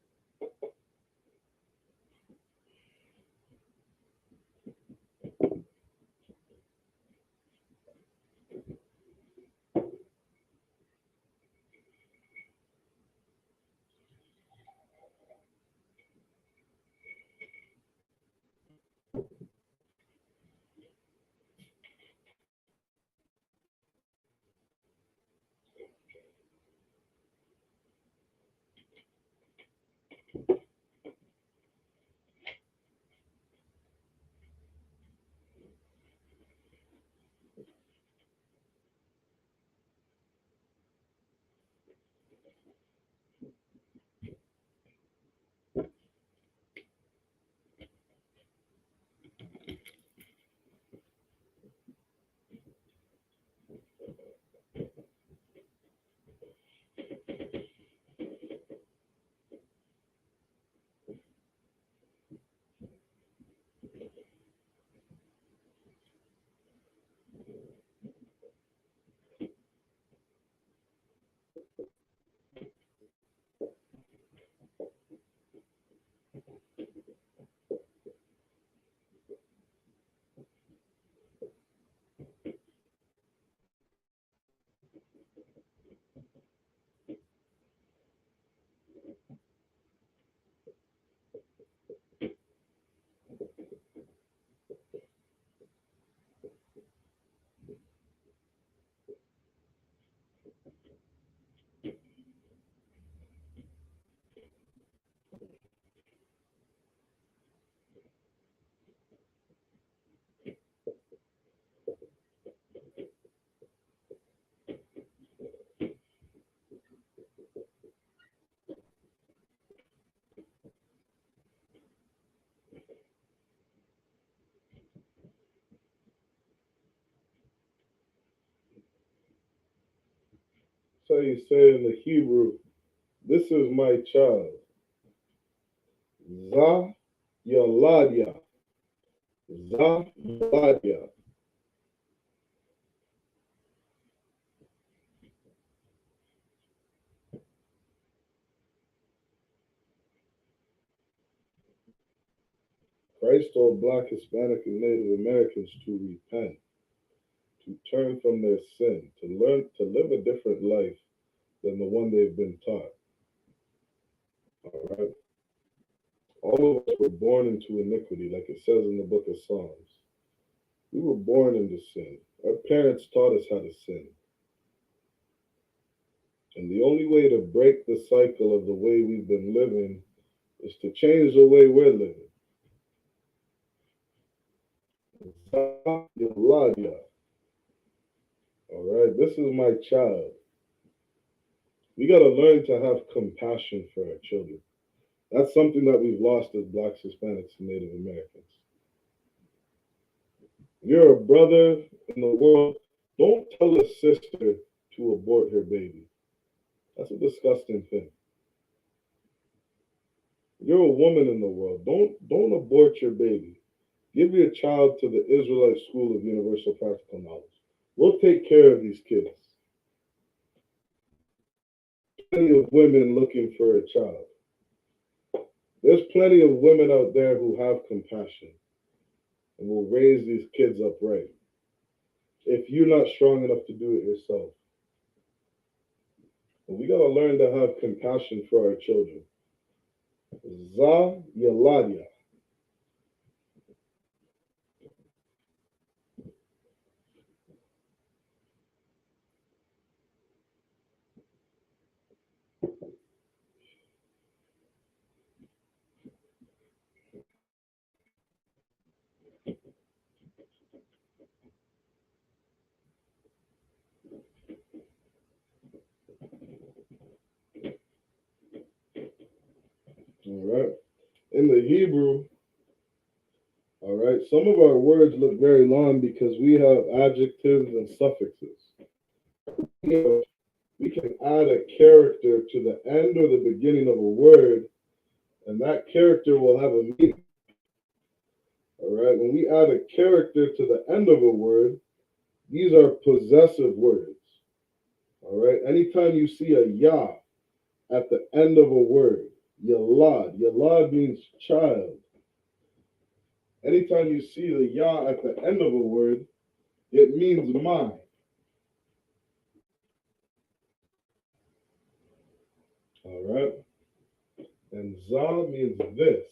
how you say in the Hebrew, this is my child. Za Yaladia. Za Yaladia. Christ told Black, Hispanic, and Native Americans to repent, to turn from their sin, to learn to live a different life than the one they've been taught. All right? All of us were born into iniquity, like it says in the book of Psalms. We were born into sin. Our parents taught us how to sin. And the only way to break the cycle of the way we've been living is to change the way we're living. All right, this is my child. We got to learn to have compassion for our children. That's something that we've lost as Blacks, Hispanics, and Native Americans. You're a brother in the world. Don't tell a sister to abort her baby. That's a disgusting thing. You're a woman in the world. Don't abort your baby. Give your child to the Israelite School of Universal Practical Knowledge. We'll take care of these kids. Plenty of women looking for a child. There's plenty of women out there who have compassion and will raise these kids up right. If you're not strong enough to do it yourself. And we got to learn to have compassion for our children. Za Yaladia. All right. In the Hebrew, all right, some of our words look very long because we have adjectives and suffixes. We can add a character to the end or the beginning of a word, and that character will have a meaning. All right, when we add a character to the end of a word, these are possessive words. All right, anytime you see a yah at the end of a word, yalad means child. Anytime you see the yah at the end of a word, it means mine. All right, and za means this.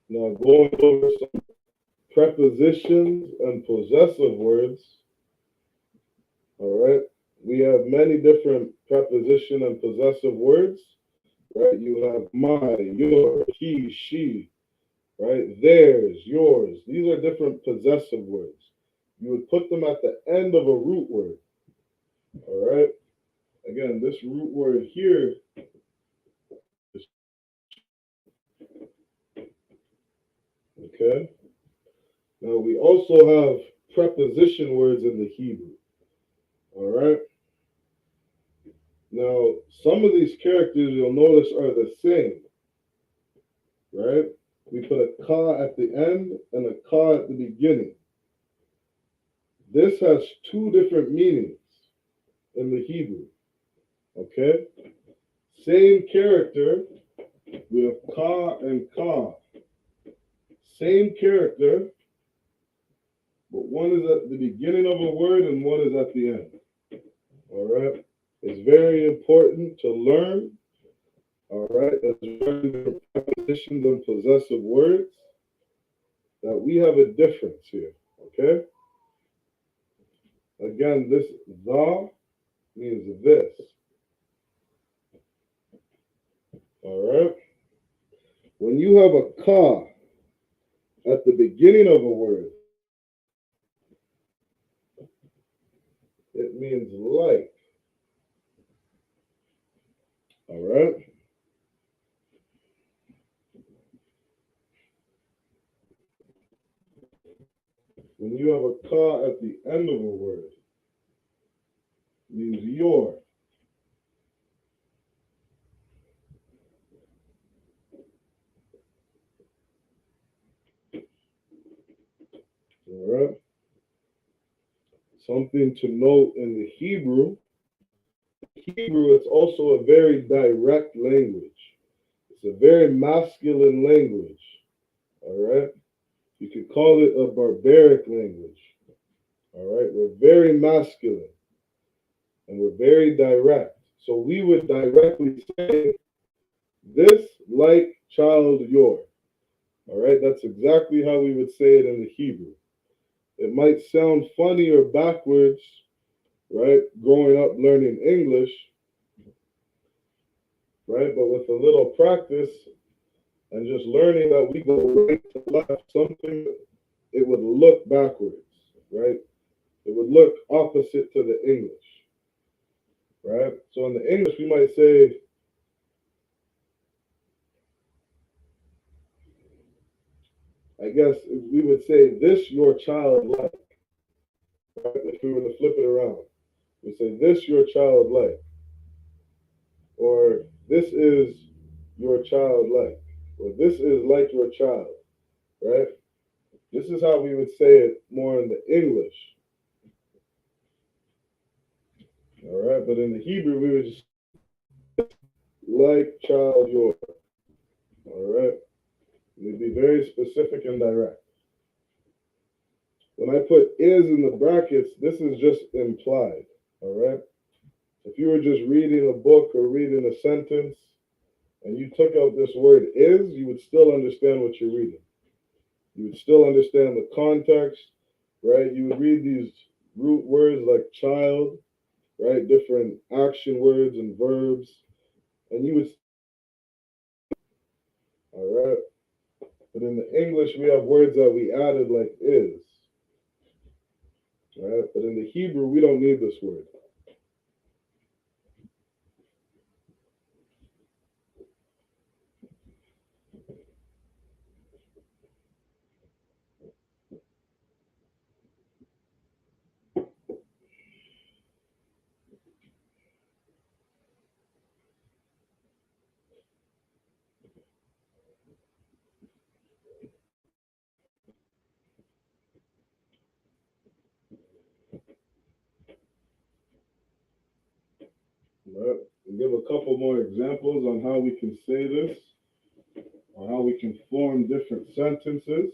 Now going over some prepositions and possessive words. All right, we have many different preposition and possessive words. Right, you have my, your, he, she. Right, theirs, yours. These are different possessive words. You would put them at the end of a root word. All right. Again, this root word here is Okay. Now we also have preposition words in the Hebrew. All right. Now some of these characters you'll notice are the same, right? We put a ka at the end and a ka at the beginning. This has two different meanings in the Hebrew. Okay? Same character, we have ka and ka. Same character, but one is at the beginning of a word and one is at the end. All right? It's very important to learn, all right, as learning prepositions and possessive words, that we have a difference here. Okay? Again, this the means this. All right? When you have a ka at the beginning of a word, it means like. All right? When you have a ka at the end of a word, it means your. All right? Something to note in the Hebrew, it's also a very direct language. It's a very masculine language. All right? You could call it a barbaric language. All right? We're very masculine and we're very direct. So we would directly say, this like child your. All right? That's exactly how we would say it in the Hebrew. It might sound funny or backwards, right? Growing up learning English, right? But with a little practice and just learning that we go right to left, something, it would look backwards, right? It would look opposite to the English, right? So in the English, we might say, I guess we would say, this your child like, right? If we were to flip it around, we say, this your child like, or this is your child like, or this is like your child, right? This is how we would say it more in the English. All right, but in the Hebrew, we would just like child your. All right, we'd be very specific and direct. When I put is in the brackets, this is just implied. All right, if you were just reading a book or reading a sentence and you took out this word is, you would still understand what you're reading. You would still understand the context, right? You would read these root words like child, right? Different action words and verbs, and you would, all right? But in the English, we have words that we added like is, right? But in the Hebrew, we don't need this word. Right? We'll give a couple more examples on how we can say this, or how we can form different sentences.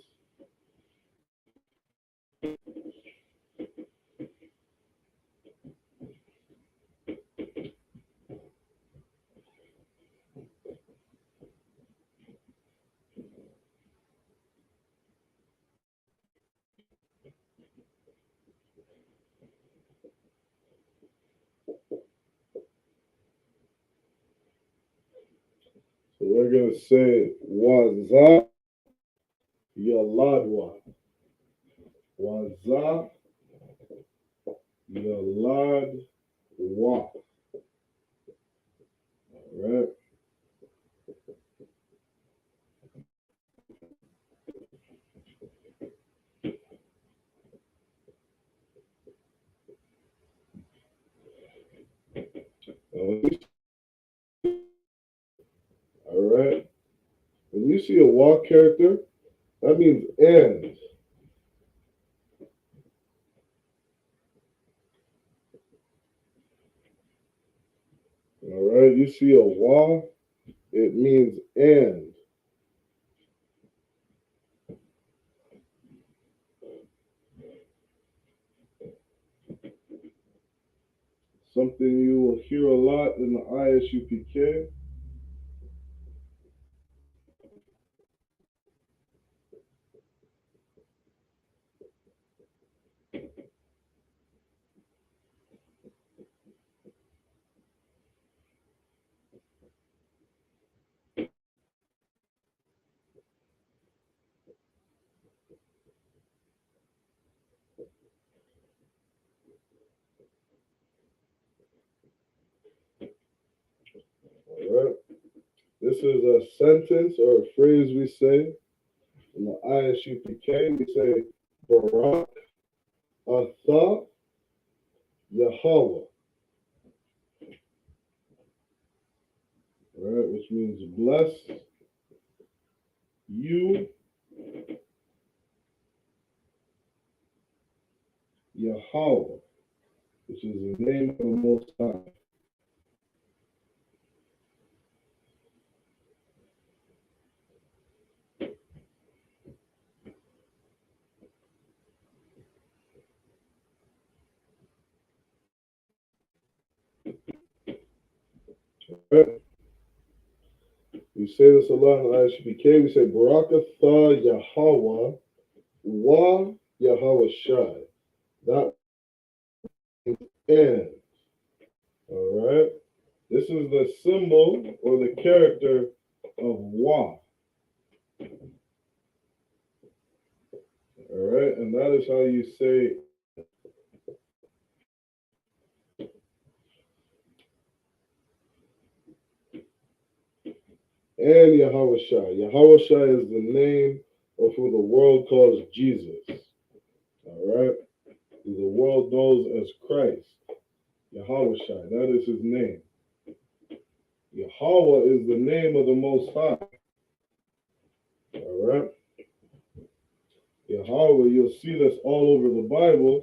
So we're going to say waza yaladwa. Waza yaladwa. All right? All right. When you see a WA character, that means and. All right. You see a WA, it means and. Something you will hear a lot in the ISUPK. All right. This is a sentence or a phrase we say in the ISUPK. We say Barak Atha Yahweh. All right, which means bless you, Yahweh, which is the name of the Most High. All right. We say this a lot in the ISUPK. We say Barakatha Yahweh Wa Yahweh Shai. That means and. All right. This is the symbol or the character of Wa. All right. And that is how you say and Yahweh Shai. Yahweh Shai is the name of who the world calls Jesus. All right. Who the world knows as Christ. Yahweh Shai. That is his name. Yahweh is the name of the Most High. All right. Yahweh, you'll see this all over the Bible.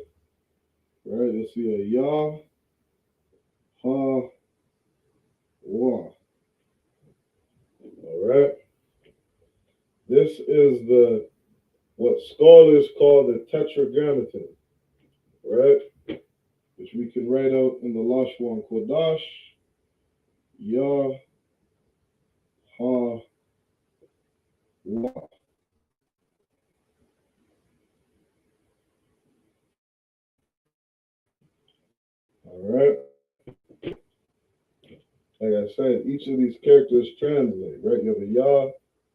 Right. You'll see a Yah, Ha, Wah. All right. This is the what scholars call the Tetragrammaton. Right. Which we can write out in the Lashwan Kodash. Yah, Ha, Wah. All right. Like I said, each of these characters translate, right? You have a Yah,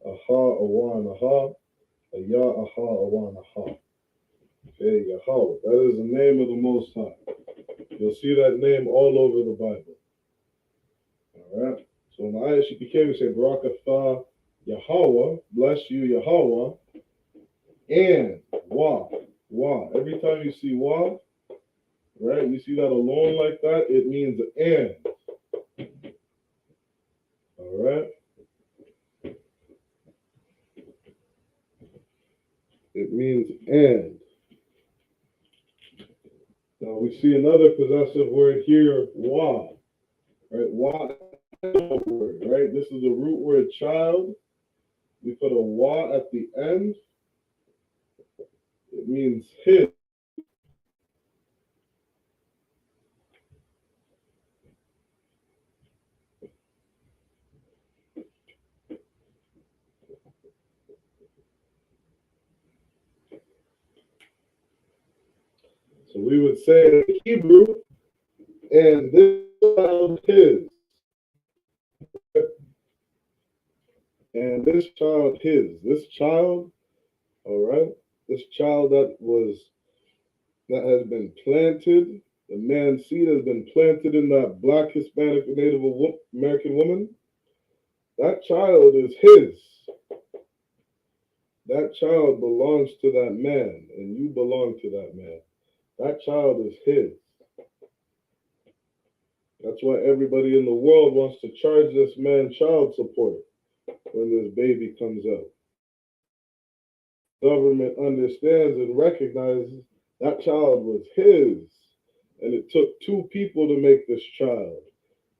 a Ha, a Wah, and a Ha. A Yah, a Ha, a Wah, and a Ha. Okay, Yahweh. That is the name of the Most High. You'll see that name all over the Bible. All right. So in the I.S.U.P.K, we say Barakatha Yahweh, bless you, Yahweh, and Wah. Wah. Every time you see Wah, right, you see that alone like that, it means and. All right. It means and. Now we see another possessive word here, Wah. Right? Wah word, right? This is the root word child. We put a Wah at the end. It means his. So we would say in Hebrew, and this child his. And this child his. This child, all right, this child that has been planted, the man's seed has been planted in that black, Hispanic, Native American woman. That child is his. That child belongs to that man, and you belong to that man. That child is his. That's why everybody in the world wants to charge this man child support when this baby comes out. Government understands and recognizes that child was his, and it took two people to make this child.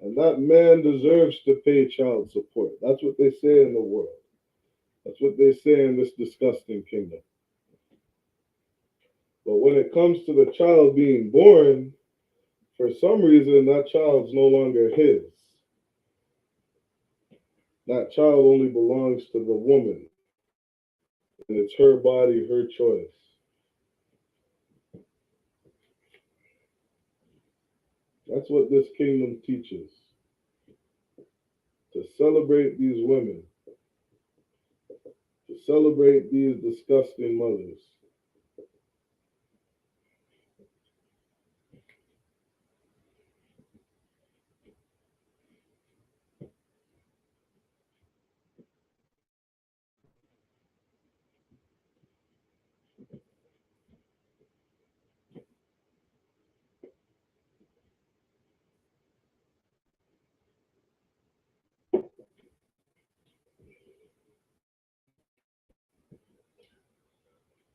And that man deserves to pay child support. That's what they say in the world. That's what they say in this disgusting kingdom. But when it comes to the child being born, for some reason, that child's no longer his. That child only belongs to the woman, and it's her body, her choice. That's what this kingdom teaches. To celebrate these women, to celebrate these disgusting mothers.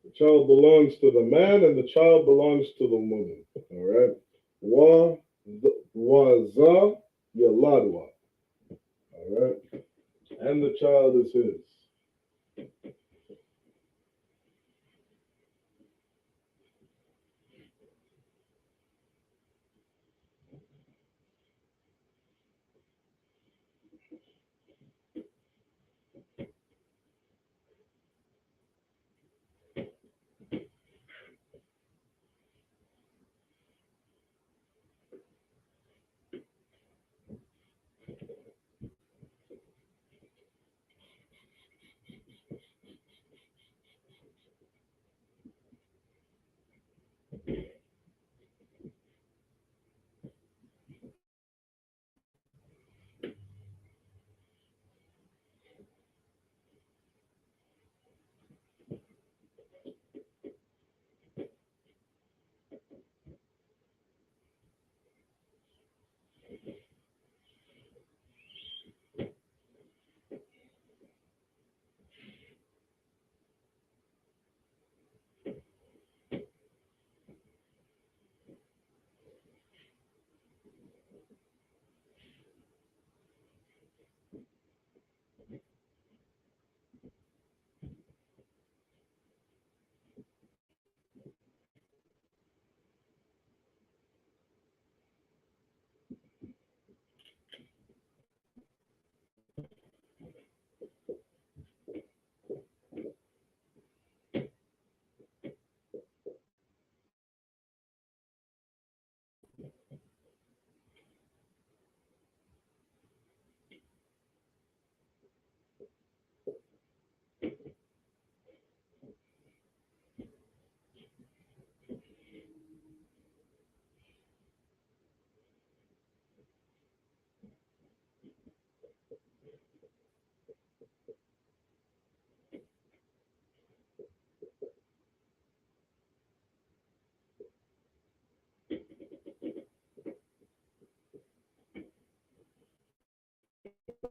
The child belongs to the man, and the child belongs to the woman. All right? Za yaladwa. All right? And the child is his.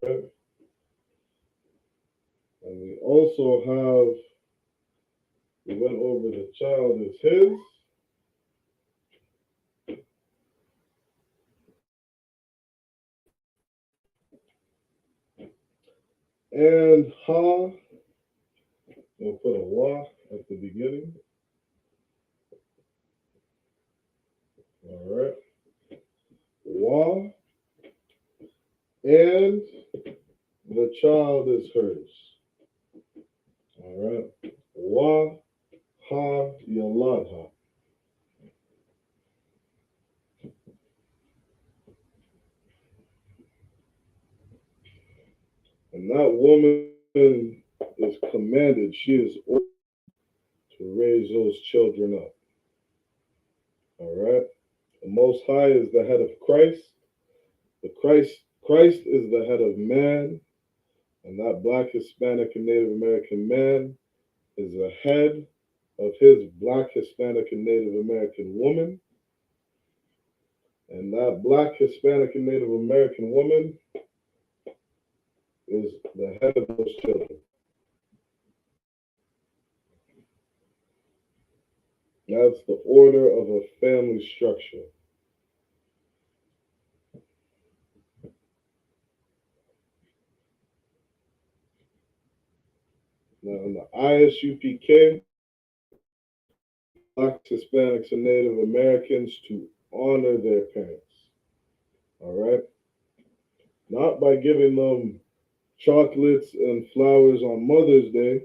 Right? And we also have, we went over the child is his. And ha, we'll put a wa at the beginning. All right. Wa, and the child is hers. All right. Wa, ha, yaladha. And that woman is commanded, she is ordered to raise those children up. All right. The Most High is the head of Christ. Christ is the head of man, and that Black, Hispanic, and Native American man is the head of his Black, Hispanic, and Native American woman. And that Black, Hispanic, and Native American woman is the head of those children. That's the order of a family structure. Now, in the I.S.U.P.K, Blacks, Hispanics, and Native Americans to honor their parents. All right? Not by giving them chocolates and flowers on Mother's Day,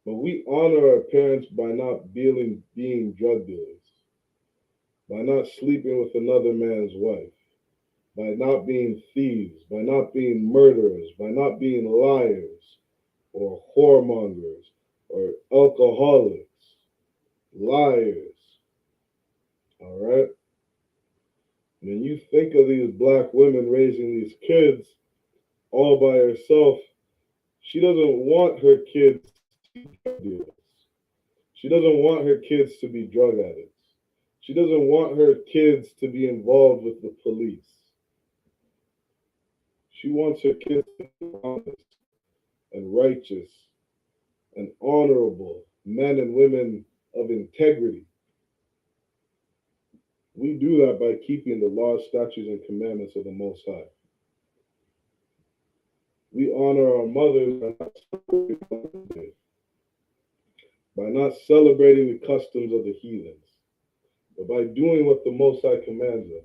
but we honor our parents by not being drug dealers, by not sleeping with another man's wife, by not being thieves, by not being murderers, by not being liars or whoremongers or alcoholics, liars. All right? When you think of these black women raising these kids all by herself, she doesn't want her kids to be drug dealers. She doesn't want her kids to be drug addicts. She doesn't want her kids to be involved with the police. She wants her kids to be honest and righteous and honorable men and women of integrity. We do that by keeping the laws, statutes, and commandments of the Most High. We honor our mothers by not celebrating the customs of the heathens, but by doing what the Most High commands us.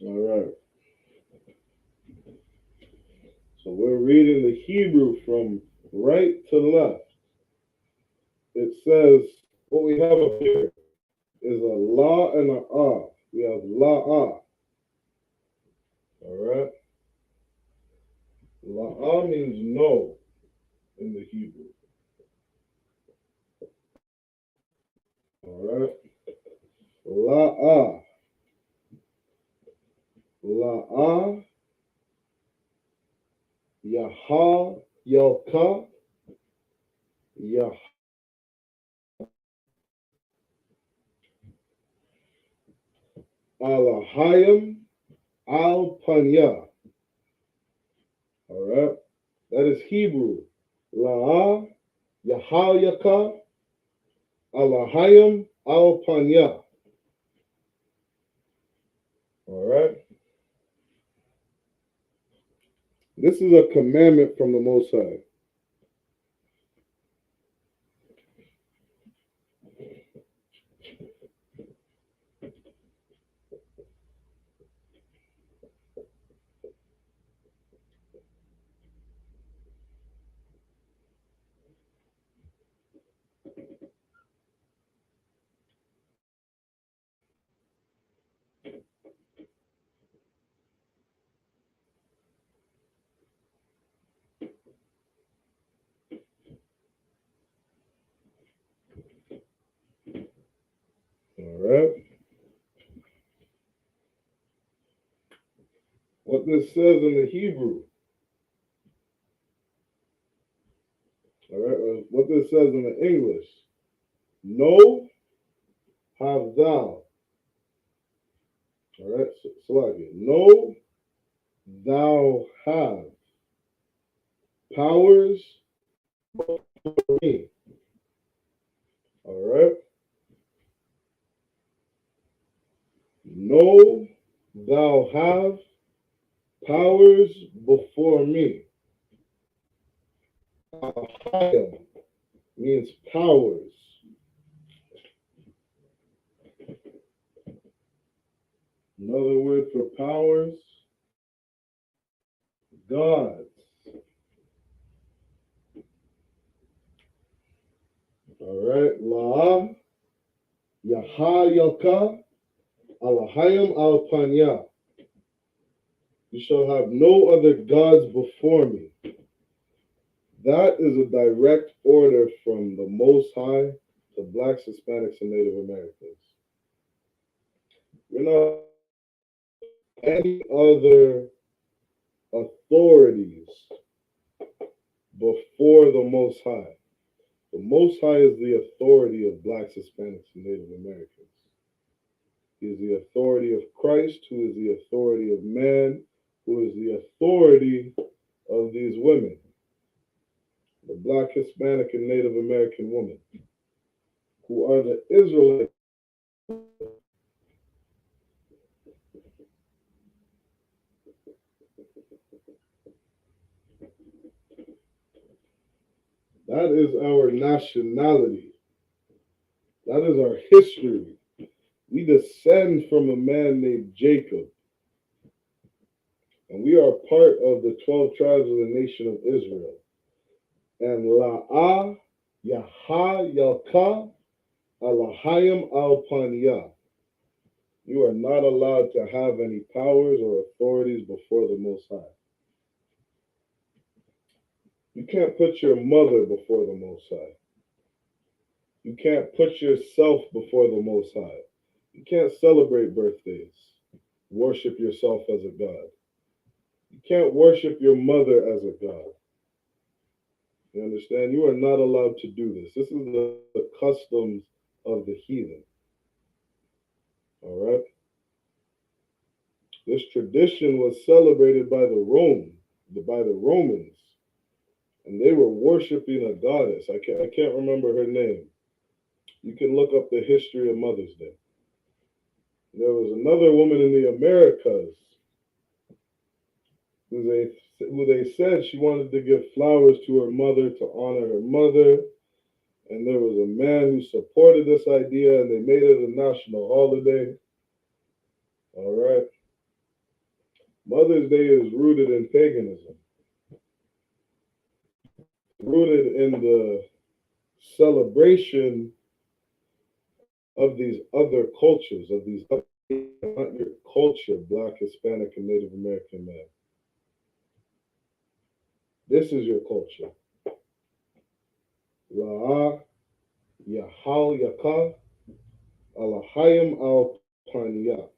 All right. So we're reading the Hebrew from right to left. It says, what we have up here is a la and a ah. We have la ah. All right. La ah means no in the Hebrew. All right. La ah. La ah. YAHANNA. Yah. Alahayim al Panya. All right. That is Hebrew. La Yahayaka Alahayim al Panya. All right. This is a commandment from the Most High. All right. What this says in the Hebrew. All right. What this says in the English. Know, have thou. All right. Salaki. Know, thou have powers for me. All right. Know, thou have powers before me. Ahaya means powers. Another word for powers, gods. All right. La, Yahayaka, Alahayim al Panya. You shall have no other gods before me. That is a direct order from the Most High to Blacks, Hispanics, and Native Americans. We're not any other authorities before the Most High. The Most High is the authority of Blacks, Hispanics, and Native Americans. He is the authority of Christ, who is the authority of man, who is the authority of these women, the Black, Hispanic, and Native American women, who are the Israelites. That is our nationality. That is our history. We descend from a man named Jacob. And we are part of the 12 tribes of the nation of Israel. And La'ah, Yaha, Yalka, Alahayim al Panya. You are not allowed to have any powers or authorities before the Most High. You can't put your mother before the Most High. You can't put yourself before the Most High. You can't celebrate birthdays, worship yourself as a god. You can't worship your mother as a god. You understand? You are not allowed to do this. This is the customs of the heathen. All right? This tradition was celebrated by the Romans, and they were worshiping a goddess. I can't remember her name. You can look up the history of Mother's Day. There was another woman in the Americas who they said she wanted to give flowers to her mother to honor her mother. And there was a man who supported this idea, and they made it a national holiday. All right. Mother's Day is rooted in paganism, rooted in the celebration of these other cultures, of these other, not your culture, Black, Hispanic, and Native American man. This is your culture. La'ah, Yahal, Yakah, Alahayim al Panya.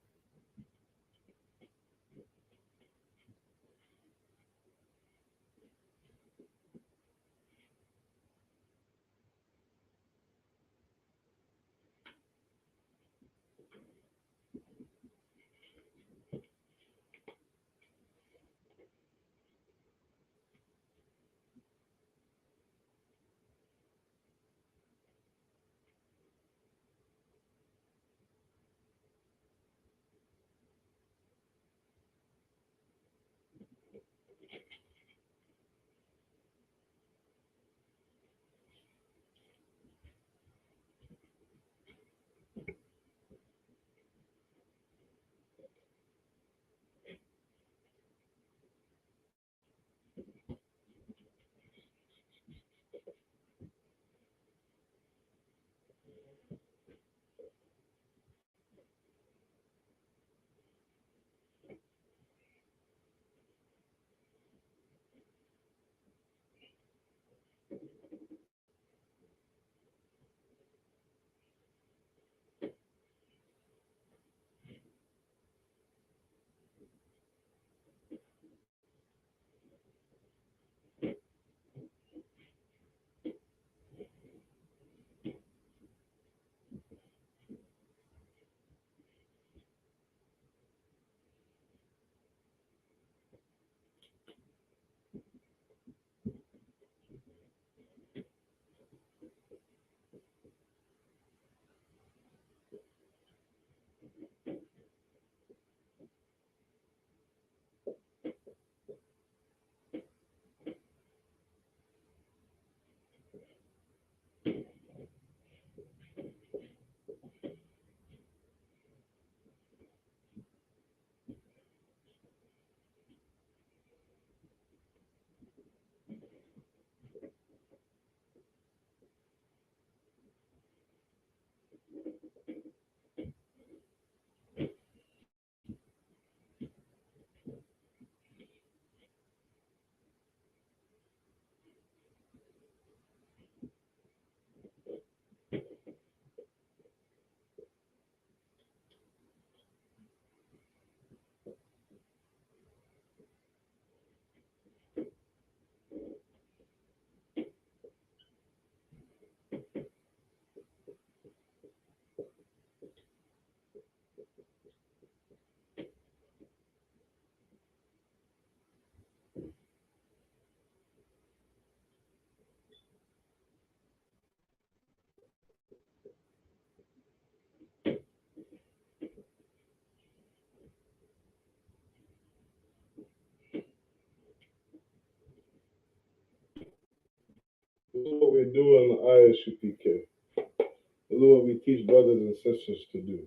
do in the I.S.U.P.K. This is what we teach brothers and sisters to do.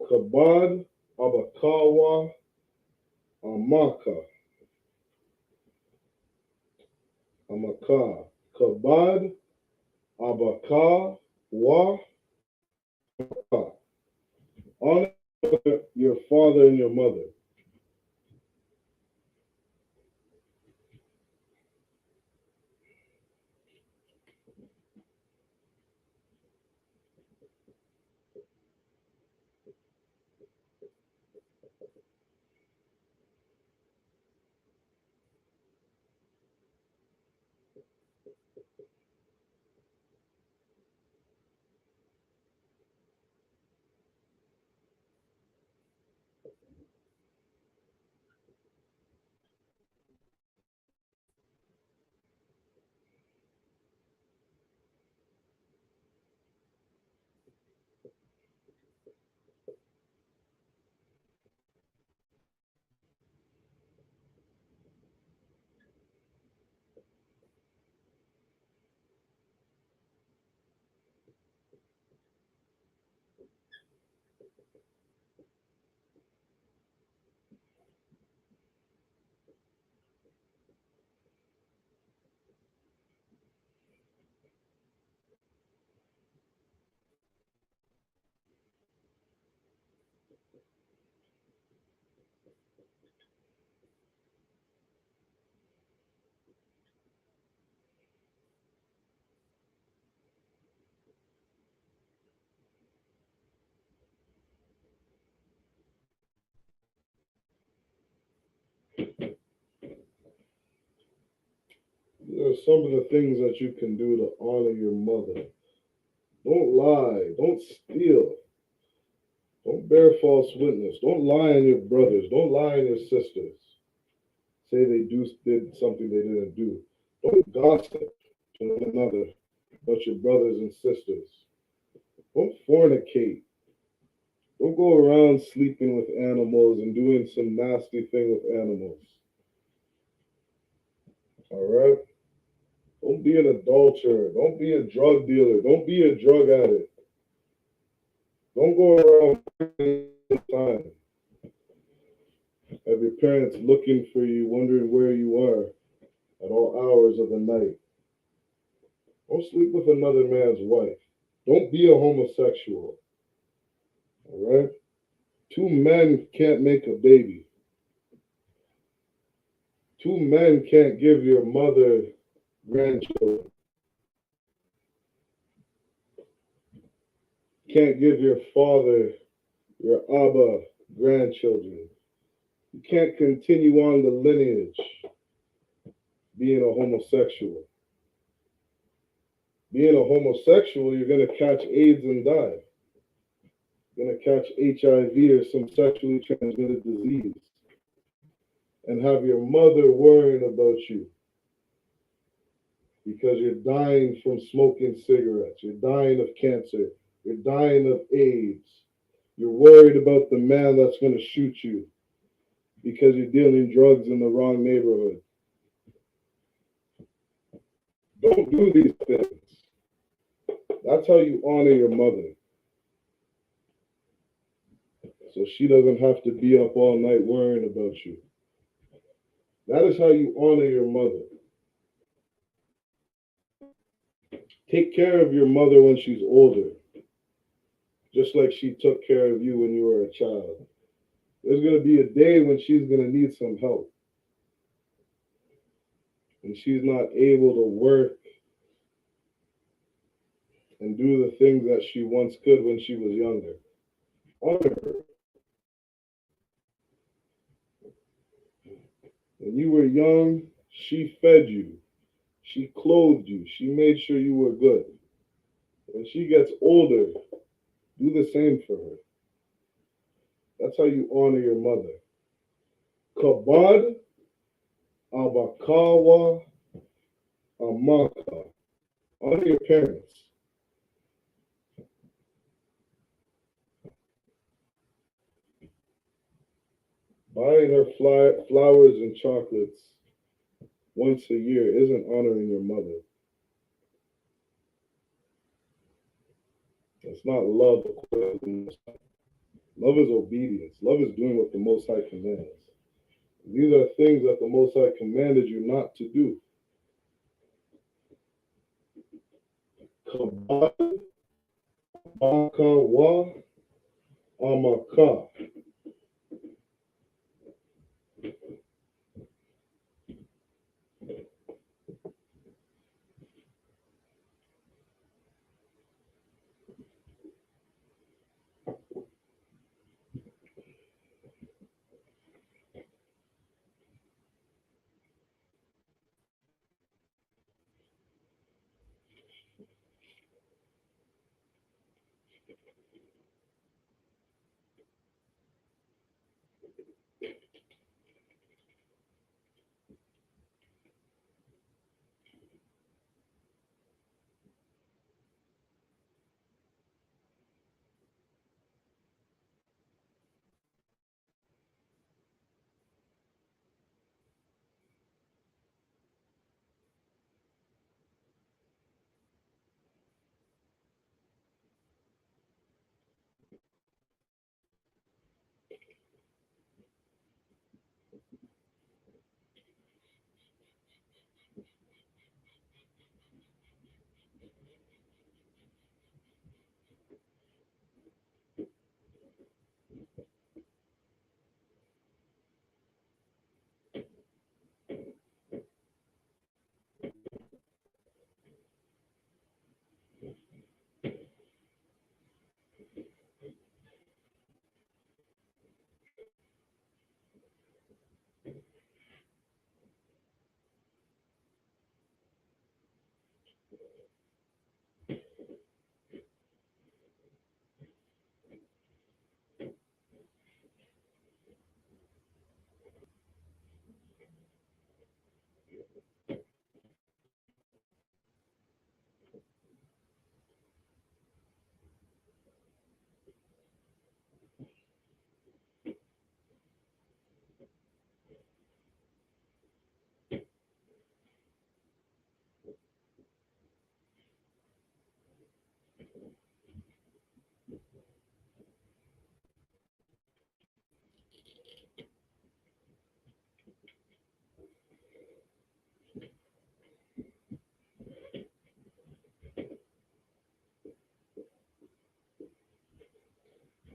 Kabad, Abakawa, Amaka. Amaka. Kabad, Abaka, Wa, Ka. Honor your father and your mother. There are some of the things that you can do to honor your mother. Don't lie. Don't steal. Don't bear false witness. Don't lie on your brothers. Don't lie on your sisters. Say they did something they didn't do. Don't gossip to one another about your brothers and sisters. Don't fornicate. Don't go around sleeping with animals and doing some nasty thing with animals. All right? Don't be an adulterer. Don't be a drug dealer. Don't be a drug addict. Don't go around all the time. Have your parents looking for you, wondering where you are at all hours of the night. Don't sleep with another man's wife. Don't be a homosexual. All right? Two men can't make a baby. Two men can't give your mother grandchildren. Can't give your father, your Abba, grandchildren. You can't continue on the lineage being a homosexual. Being a homosexual, you're going to catch AIDS and die. You're going to catch HIV or some sexually transmitted disease and have your mother worrying about you because you're dying from smoking cigarettes. You're dying of cancer. You're dying of AIDS. You're worried about the man that's going to shoot you because you're dealing drugs in the wrong neighborhood. Don't do these things. That's how you honor your mother. So she doesn't have to be up all night worrying about you. That is how you honor your mother. Take care of your mother when she's older, just like she took care of you when you were a child. There's going to be a day when she's going to need some help. And she's not able to work and do the things that she once could when she was younger. Honor her. When you were young, she fed you. She clothed you. She made sure you were good. When she gets older, do the same for her. That's how you honor your mother. Kabad, Abakawa, Amaka. Honor your parents. Buying her flowers and chocolates once a year isn't honoring your mother. It's not love according to the Most High. Love is obedience. Love is doing what the Most High commands. These are things that the Most High commanded you not to do. Kabad, Baka, Wa, Amaka.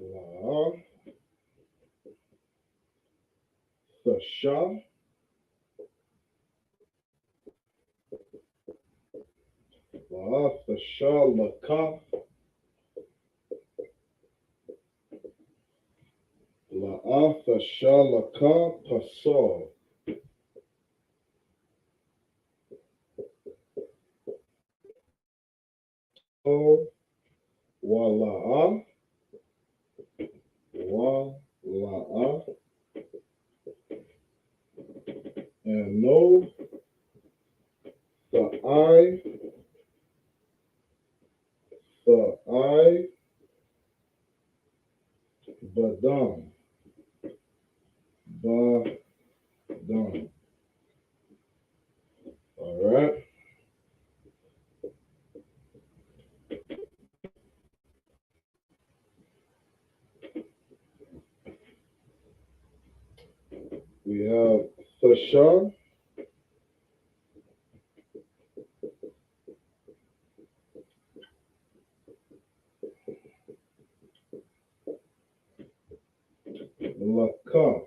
La, Thasha, La, Thasha, Laka, La, Thasha, Laka, Pasal. Wala'a, Wala'a, and no, the I, Badam, Badam. All right. We have Thasha, Laka.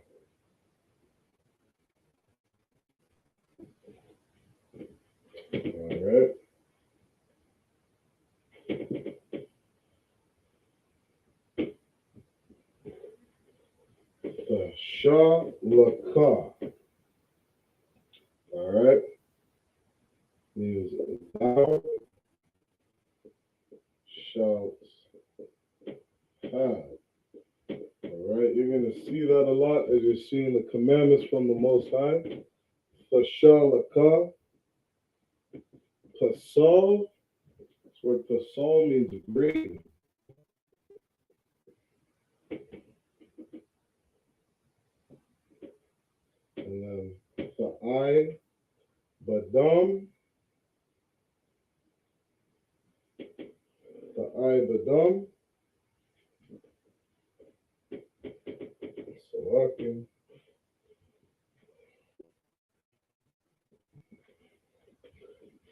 All right. Thasha, Laka. All right. Means thou shalt have. All right. You're going to see that a lot as you're seeing the commandments from the Most High. Thasha, Laka. Pasal. This word Pasal means great. And then Tha'ai, Badam. The Fa'ai Badam.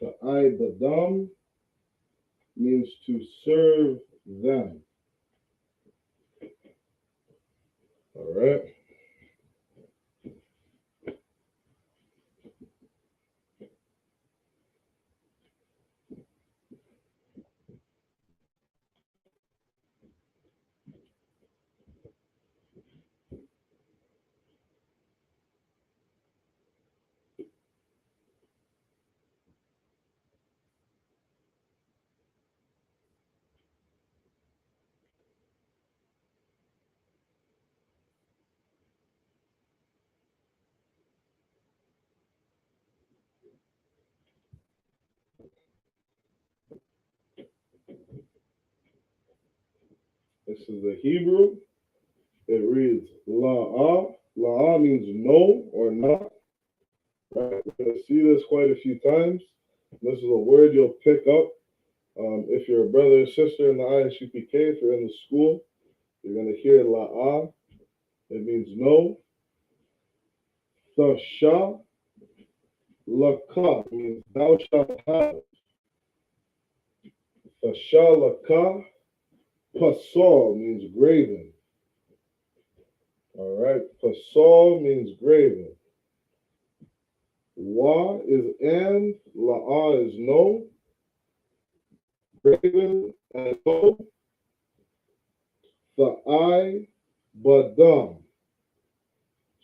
Fa'ai Badam means to serve them. All right. This is the Hebrew. It reads La'ah. La'ah means no or not. Right? We're going to see this quite a few times. This is a word you'll pick up. If you're a brother or sister in the I.S.U.P.K, if you're in the school, you're going to hear La'ah. It means no. Thasha. Laka means thou shalt have. Thasha laka. Pasal means graven. All right. Pasal means graven. Wa is and. La'ah is no. Graven and no. Fa'ai Badam.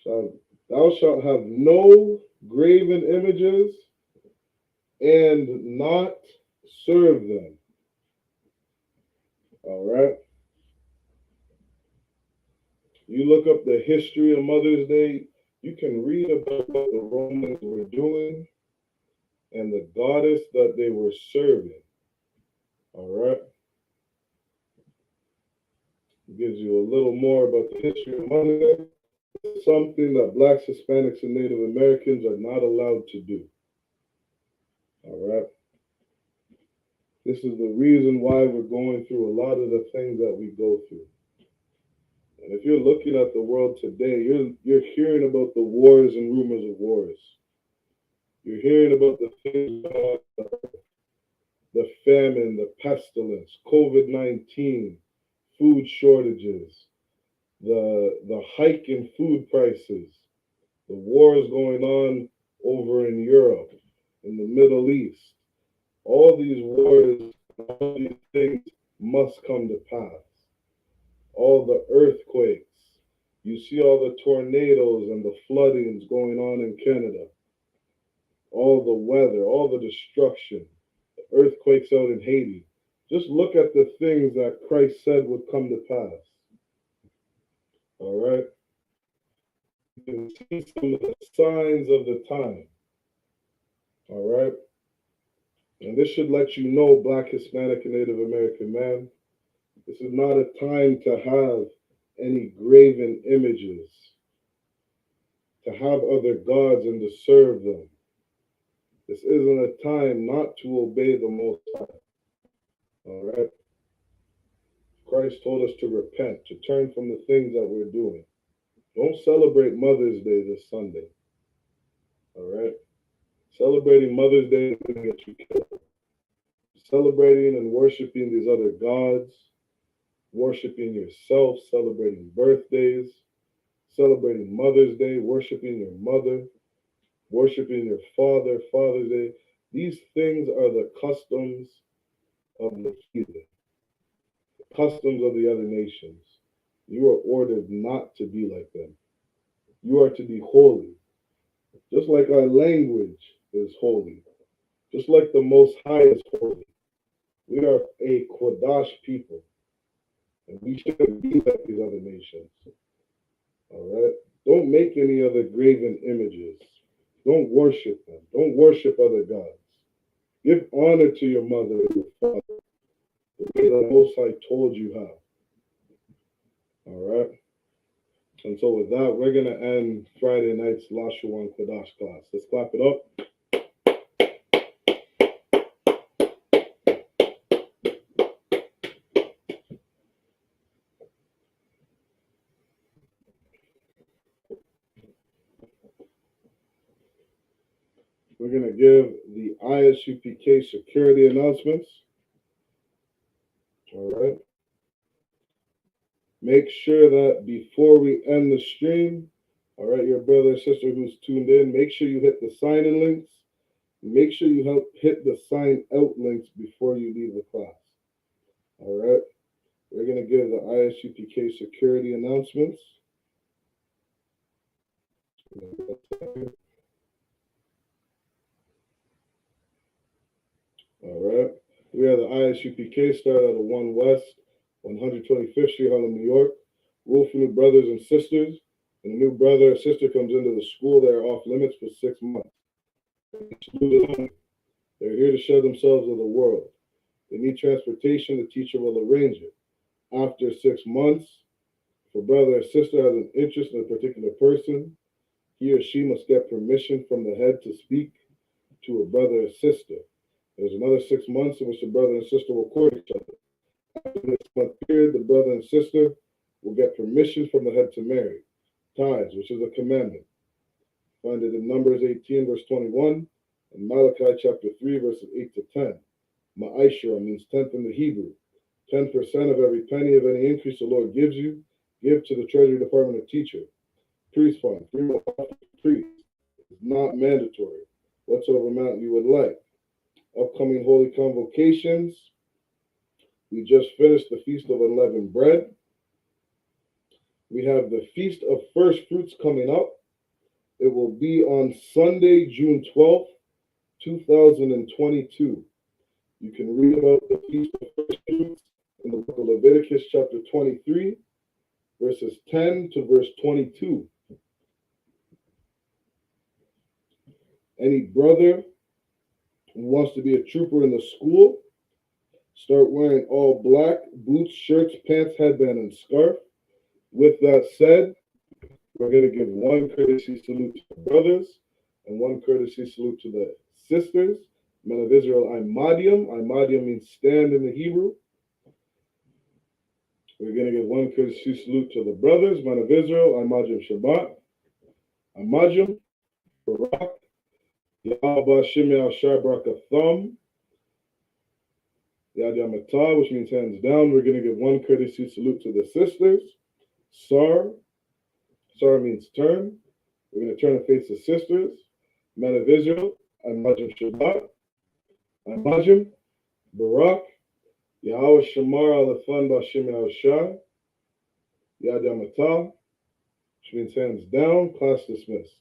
Thou shalt have no graven images and not serve them. All right. You look up the history of Mother's Day, you can read about what the Romans were doing and the goddess that they were serving. All right. It gives you a little more about the history of Mother's Day. It's something that Blacks, Hispanics, and Native Americans are not allowed to do. All right. This is the reason why we're going through a lot of the things that we go through. And if you're looking at the world today, you're hearing about the wars and rumors of wars. You're hearing about the things, the famine, the pestilence, COVID-19, food shortages, the hike in food prices, the wars going on over in Europe, in the Middle East. All these wars, all these things must come to pass. All the earthquakes. You see all the tornadoes and the floodings going on in Canada. All the weather, all the destruction, the earthquakes out in Haiti. Just look at the things that Christ said would come to pass. All right? You can see some of the signs of the time. All right? And this should let you know, Black, Hispanic, and Native American man, this is not a time to have any graven images, to have other gods and to serve them. This isn't a time not to obey the Most High. All right? Christ told us to repent, to turn from the things that we're doing. Don't celebrate Mother's Day this Sunday. All right? Celebrating Mother's Day is going to get you killed. Celebrating and worshiping these other gods, worshiping yourself, celebrating birthdays, celebrating Mother's Day, worshiping your mother, worshiping your father, Father's Day. These things are the customs of the heathen, the customs of the other nations. You are ordered not to be like them. You are to be holy. Just like our language is holy. Just like the Most High is holy. We are a Kodash people. And we shouldn't be like these other nations. All right? Don't make any other graven images. Don't worship them. Don't worship other gods. Give honor to your mother and your father, the way the Most High told you how. All right? And so with that, we're going to end Friday night's Lashawan Kodash class. Let's clap it up. going to give the I.S.U.P.K security announcements. All right. Make sure that before we end the stream, all right, your brother or sister who's tuned in, make sure you hit the sign-in links. Make sure you hit the sign-out links before you leave the class. All right. We're going to give the I.S.U.P.K security announcements. All right. We have the I.S.U.P.K start out of 1 West, 125th Street, Harlem, New York. Rule for new brothers and sisters. When a new brother or sister comes into the school, they are off limits for 6 months. They're here to show themselves to the world. They need transportation. The teacher will arrange it. After 6 months, if a brother or sister has an interest in a particular person, he or she must get permission from the head to speak to a brother or sister. There's another 6 months in which the brother and sister will court each other. After this 6 month period, the brother and sister will get permission from the head to marry. Tithes, which is a commandment. Find it in Numbers 18, verse 21, and Malachi chapter 3, verses 8 to 10. Ma'ishra means tenth in the Hebrew. 10% of every penny of any increase the Lord gives you, give to the Treasury Department of teacher. Priest fund, 3 more priests. It's not mandatory. Whatsoever amount you would like. Upcoming holy convocations. We just finished the Feast of Unleavened Bread. We have the Feast of First Fruits coming up. It will be on Sunday, June 12th, 2022. You can read about the Feast of First Fruits in the book of Leviticus, chapter 23, verses 10 to verse 22. Any brother who wants to be a trooper in the school, start wearing all black, boots, shirts, pants, headband, and scarf. With that said, we're going to give one courtesy salute to the brothers and one courtesy salute to the sisters. Men of Israel, Imadium. Imadium means stand in the Hebrew. We're going to give one courtesy salute to the brothers. Men of Israel, Imadium Shabbat. Imadium, Barak. Yahaba Shimei Ashar Barakatham. Yad Yamatah, which means hands down. We're going to give one courtesy salute to the sisters. Sar. Sar means turn. We're going to turn and face the sisters. Men of Israel, Imadium Shabbat. Imadium, Barak. Yahweh Shamar Alafan Bashim Shah. Yad Yamatah, which means hands down. Class dismissed.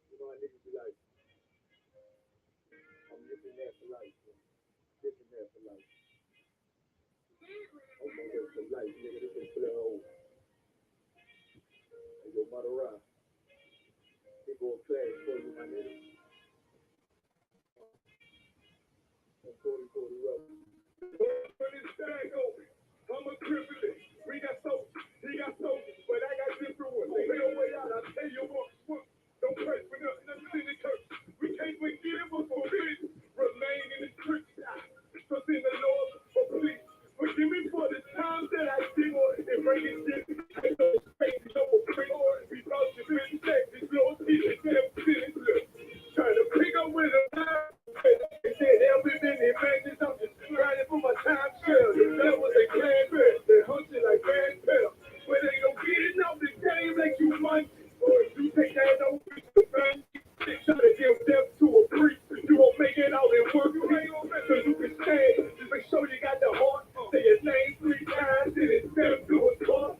You know, niggas be like, I'm living there for life. Living there for life. I'm gonna live for life, nigga. This is for the old. And your mother rock. People will play for you, my nigga. I'm 40 rough. When it's bag open, I'm a cripple. We got soldiers, he got soldiers, but I got different ones. They no way out. I tell you what, don't press for nothing in the church. We can't forgive or forbid. Remain in the scripture. Trust in the Lord for please. Forgive me for the times that I did and breaking shit. I know space, no free or because you've been sex, it's no teaching, trying to pick up with a they said everything they made this up, just grinding for my time shell. That was a clan bed, they hunted like bad pell. But they don't get enough the game like you might. Or if you take that over to the bank, they try to give death to a priest. You won't make it out in work, you ain't gonna make so you can stand. Just make sure you got the heart. Say your name 3 times and it's them to a toss.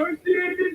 First year,